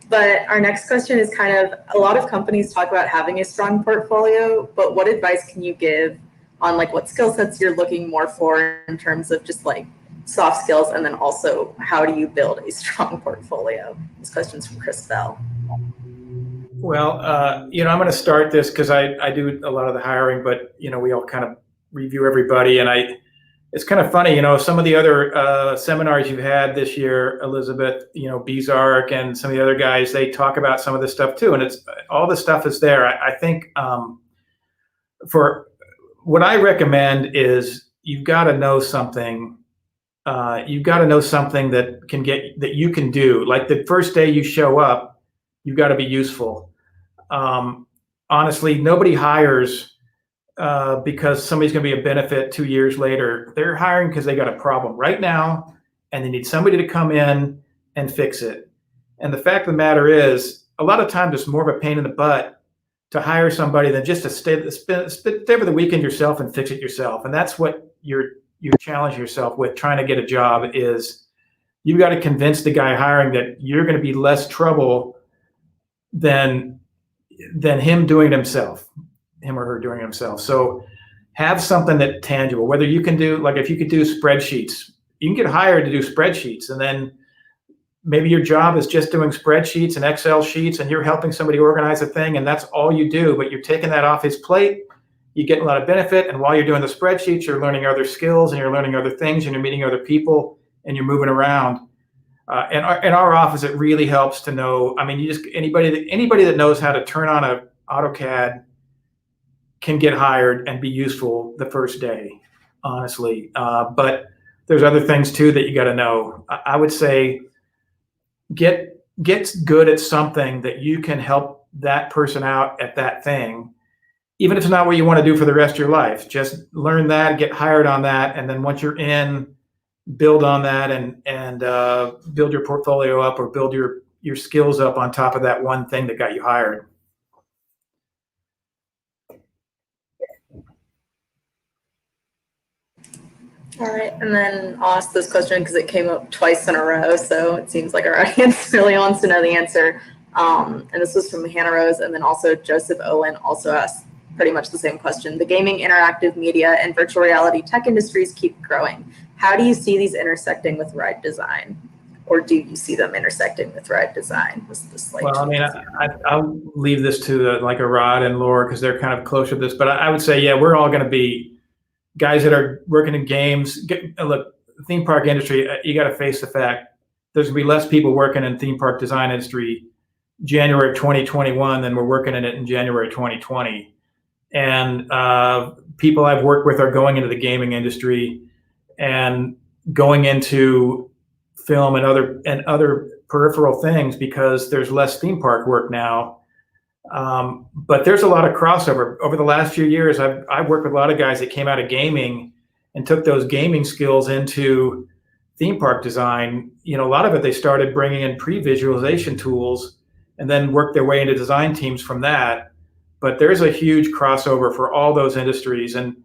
But our next question is kind of, a lot of companies talk about having a strong portfolio, but what advice can you give on like what skill sets you're looking more for in terms of just like soft skills, and then also how do you build a strong portfolio? This question's from Chris Bell. Well, I'm going to start this because I do a lot of the hiring, but we all kind of review everybody, and it's kind of funny, some of the other seminars you've had this year, Elizabeth, Bezark and some of the other guys, they talk about some of this stuff too. And it's all the stuff is there. I think for what I recommend is you've got to know something. You've got to know something that you can do. Like the first day you show up, you've got to be useful. Honestly, nobody hires because somebody's going to be a benefit 2 years later. They're hiring because they got a problem right now, and they need somebody to come in and fix it. And the fact of the matter is, a lot of times it's more of a pain in the butt to hire somebody than just to stay for the weekend yourself and fix it yourself. And that's what you challenge yourself with trying to get a job is you've got to convince the guy hiring that you're going to be less trouble than him doing it himself. Him or her doing it himself. So have something that tangible, whether you can do, like if you could do spreadsheets, you can get hired to do spreadsheets, and then maybe your job is just doing spreadsheets and Excel sheets and you're helping somebody organize a thing and that's all you do, but you're taking that off his plate, you get a lot of benefit, and while you're doing the spreadsheets, you're learning other skills and you're learning other things and you're meeting other people and you're moving around. In our office, it really helps to know, anybody that knows how to turn on a AutoCAD can get hired and be useful the first day, honestly. But there's other things too that you got to know. I would say get good at something that you can help that person out at that thing, even if it's not what you want to do for the rest of your life. Just learn that, get hired on that, and then once you're in, build on that and build your portfolio up or build your skills up on top of that one thing that got you hired. All right, and then I'll ask this question because it came up twice in a row, so it seems like our audience really wants to know the answer. And this was from Hannah Rose, and then also Joseph Owen also asked pretty much the same question. The gaming, interactive media, and virtual reality tech industries keep growing. How do you see these intersecting with ride design? Or do you see them intersecting with ride design? I'll leave this to like a Rod and Laura because they're kind of closer to this, but I would say, yeah, we're all going to be guys that are working in games. Look, theme park industry, you got to face the fact there's going to be less people working in theme park design industry January of 2021 than we're working in it in January 2020. And people I've worked with are going into the gaming industry and going into film and other peripheral things because there's less theme park work now. But there's a lot of crossover. Over the last few years, I've worked with a lot of guys that came out of gaming and took those gaming skills into theme park design. A lot of it, they started bringing in pre-visualization tools and then worked their way into design teams from that. But there's a huge crossover for all those industries. And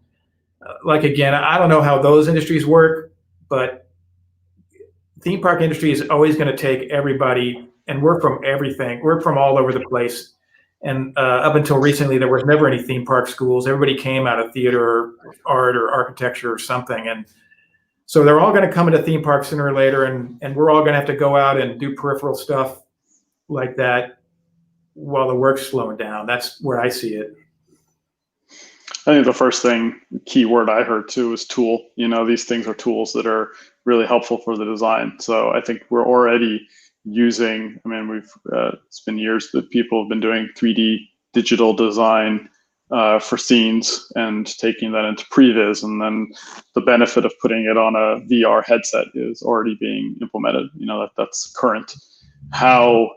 again, I don't know how those industries work, but theme park industry is always going to take everybody, and we're from everything. We're from all over the place. And up until recently, there was never any theme park schools. Everybody came out of theater or art or architecture or something. And so they're all going to come into theme parks sooner or later, and we're all going to have to go out and do peripheral stuff like that while the work's slowing down. That's where I see it. I think the first key word I heard too was tool. These things are tools that are really helpful for the design. So I think we're already using, it's been years that people have been doing 3D digital design for scenes and taking that into previs, and then the benefit of putting it on a VR headset is already being implemented. That's current. How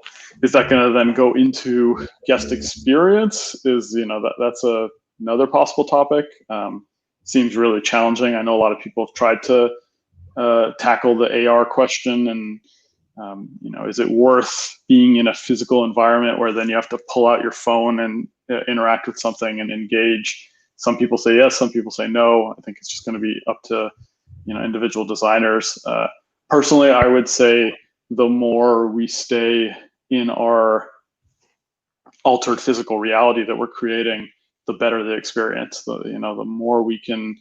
is that going to then go into guest experience? That's another possible topic. Seems really challenging. I know a lot of people have tried to tackle the AR question, and is it worth being in a physical environment where then you have to pull out your phone and interact with something and engage? Some people say yes, some people say no. I think it's just going to be up to individual designers. Personally, I would say the more we stay in our altered physical reality that we're creating, the better the experience. The more we can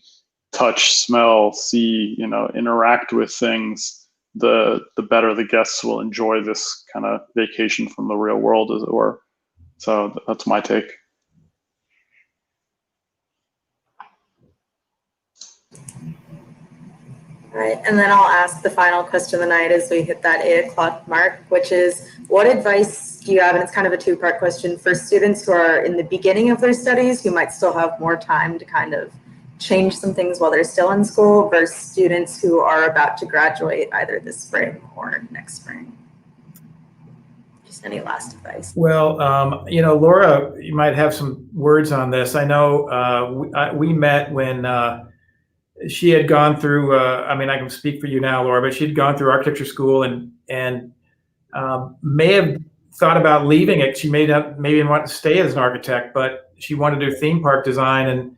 touch, smell, see, interact with things, the better the guests will enjoy this kind of vacation from the real world, as it were. So that's my take. All right, and then I'll ask the final question of the night as we hit that 8 o'clock mark, which is, what advice do you have, and it's kind of a two-part question, for students who are in the beginning of their studies who might still have more time to kind of change some things while they're still in school, versus students who are about to graduate either this spring or next spring? Just any last advice? Well, Laura, you might have some words on this. I know we met when she had gone through, I can speak for you now, Laura, but she'd gone through architecture school and may have thought about leaving it. She maybe want to stay as an architect, but she wanted to do theme park design. And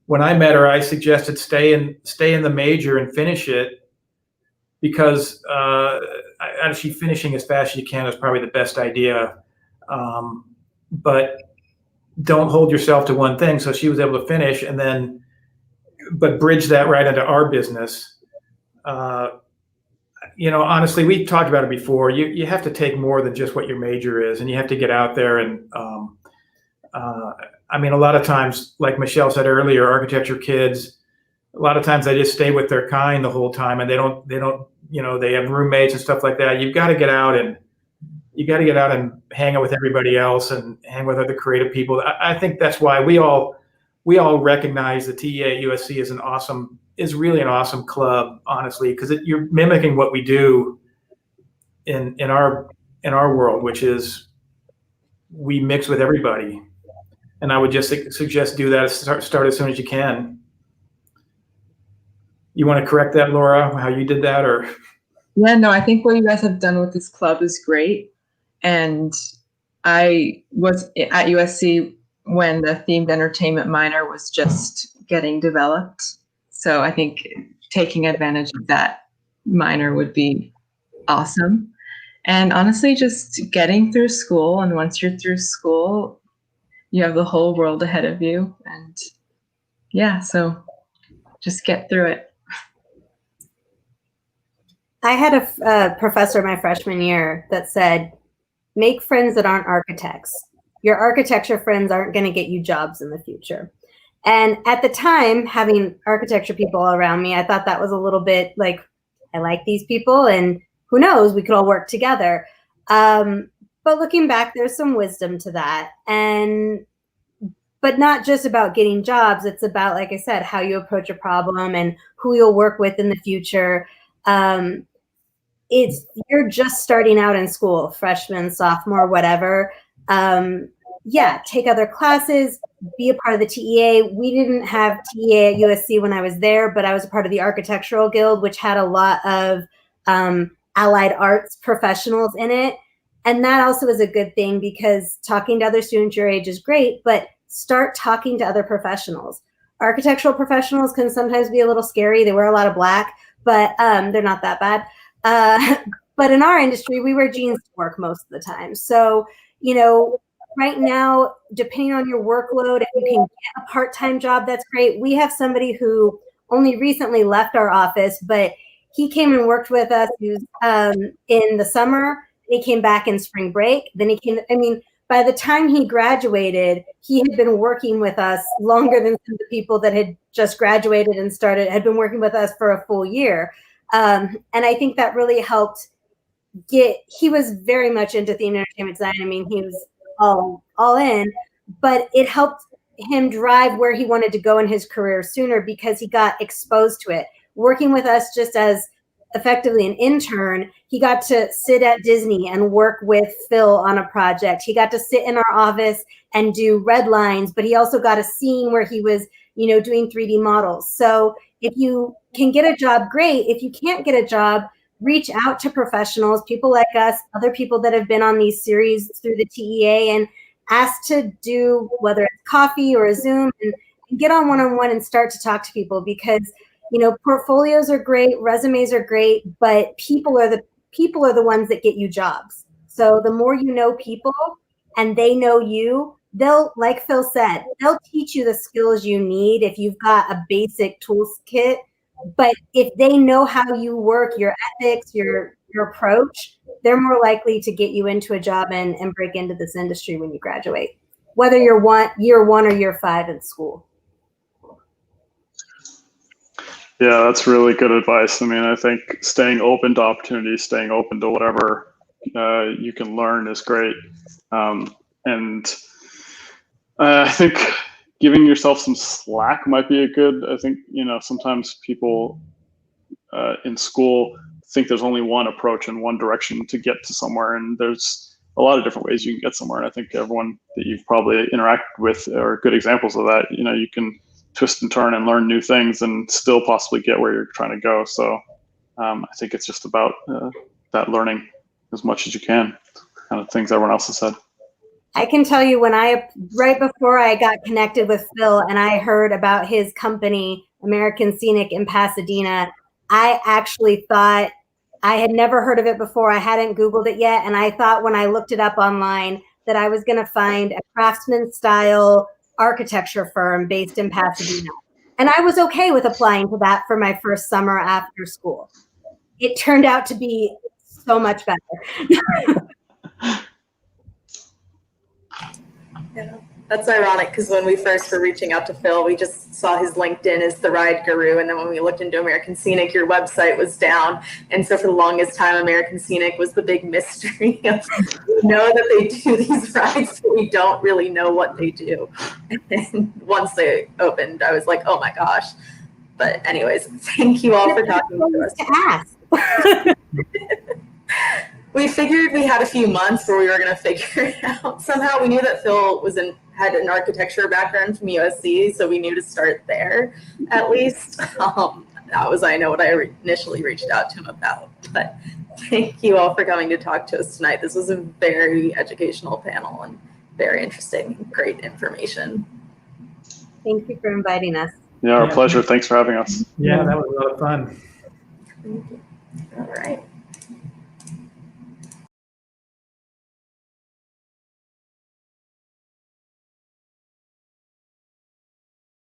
when I met her, I suggested stay in the major and finish it, because actually finishing as fast as you can is probably the best idea. But don't hold yourself to one thing. So she was able to finish and then, but bridge that right into our business. Honestly, we've talked about it before. You have to take more than just what your major is, and you have to get out there. And a lot of times, like Michelle said earlier, architecture kids, a lot of times they just stay with their kind the whole time, and they don't, they have roommates and stuff like that. You've got to get out and hang out with everybody else and hang with other creative people. I think that's why we all recognize the TE at USC is really an awesome club, honestly, because you're mimicking what we do in our world, which is we mix with everybody. And I would just suggest do that. Start as soon as you can. You want to correct that, Laura, how you did that, or? Yeah, no, I think what you guys have done with this club is great. And I was at USC when the themed entertainment minor was just getting developed. So I think taking advantage of that minor would be awesome. And honestly, just getting through school. And once you're through school, you have the whole world ahead of you. And yeah, so just get through it. I had a professor my freshman year that said, make friends that aren't architects. Your architecture friends aren't going to get you jobs in the future. And at the time, having architecture people around me, I thought that was a little bit like, I like these people and who knows, we could all work together. But looking back, there's some wisdom to that. But not just about getting jobs. It's about, like I said, how you approach a problem and who you'll work with in the future. You're just starting out in school, freshman, sophomore, whatever. Take other classes, be a part of the TEA. We didn't have TEA at USC when I was there, but I was a part of the Architectural Guild, which had a lot of allied arts professionals in it. And that also is a good thing, because talking to other students your age is great, but start talking to other professionals. Architectural professionals can sometimes be a little scary. They wear a lot of black, but they're not that bad. But in our industry, we wear jeans to work most of the time. So, right now, depending on your workload, if you can get a part-time job, that's great. We have somebody who only recently left our office, but he came and worked with us. He was in the summer. He came back in spring break. Then he came, by the time he graduated, he had been working with us longer than some of the people that had just graduated and had been working with us for a full year. And I think that really helped he was very much into theme entertainment design. He was all in, but it helped him drive where he wanted to go in his career sooner, because he got exposed to it. Working with us just as effectively an intern, he got to sit at Disney and work with Phil on a project. He got to sit in our office and do red lines, but he also got a scene where he was, doing 3D models. So if you can get a job, great. If you can't get a job, reach out to professionals, people like us, other people that have been on these series through the TEA, and ask to do, whether it's coffee or a Zoom, and get on one-on-one and start to talk to people, because portfolios are great, resumes are great, but people are the ones that get you jobs. So the more you know people and they know you, they'll, like Phil said, they'll teach you the skills you need if you've got a basic toolkit. But if they know how you work, your ethics, your approach, they're more likely to get you into a job and break into this industry when you graduate, whether you're year 1 or year 5 in school. Yeah, that's really good advice. I mean, I think staying open to opportunities, staying open to whatever you can learn is great. And I think giving yourself some slack might be a good, I think, sometimes people in school think there's only one approach and one direction to get to somewhere. And there's a lot of different ways you can get somewhere. And I think everyone that you've probably interacted with are good examples of that. You can twist and turn and learn new things and still possibly get where you're trying to go. So I think it's just about that learning as much as you can, kind of things everyone else has said. I can tell you right before I got connected with Phil and I heard about his company, American Scenic in Pasadena, I actually thought, I had never heard of it before. I hadn't Googled it yet. And I thought when I looked it up online that I was going to find a craftsman style architecture firm based in Pasadena. And I was okay with applying to that for my first summer after school. It turned out to be so much better. Yeah, that's ironic because when we first were reaching out to Phil, we just saw his LinkedIn as the ride guru. And then when we looked into American Scenic, your website was down. And so for the longest time, American Scenic was the big mystery of, we know that they do these rides, but we don't really know what they do. And once they opened, I was like, oh my gosh. But anyways, thank you all for talking to us. To ask. We figured we had a few months where we were going to figure it out. Somehow we knew that Phil had an architecture background from USC, so we knew to start there at least. That was, I know, what I initially reached out to him about. But thank you all for coming to talk to us tonight. This was a very educational panel and very interesting, great information. Thank you for inviting us. Yeah, our pleasure. Thanks for having us. Yeah, that was a lot of fun. Thank you. All right.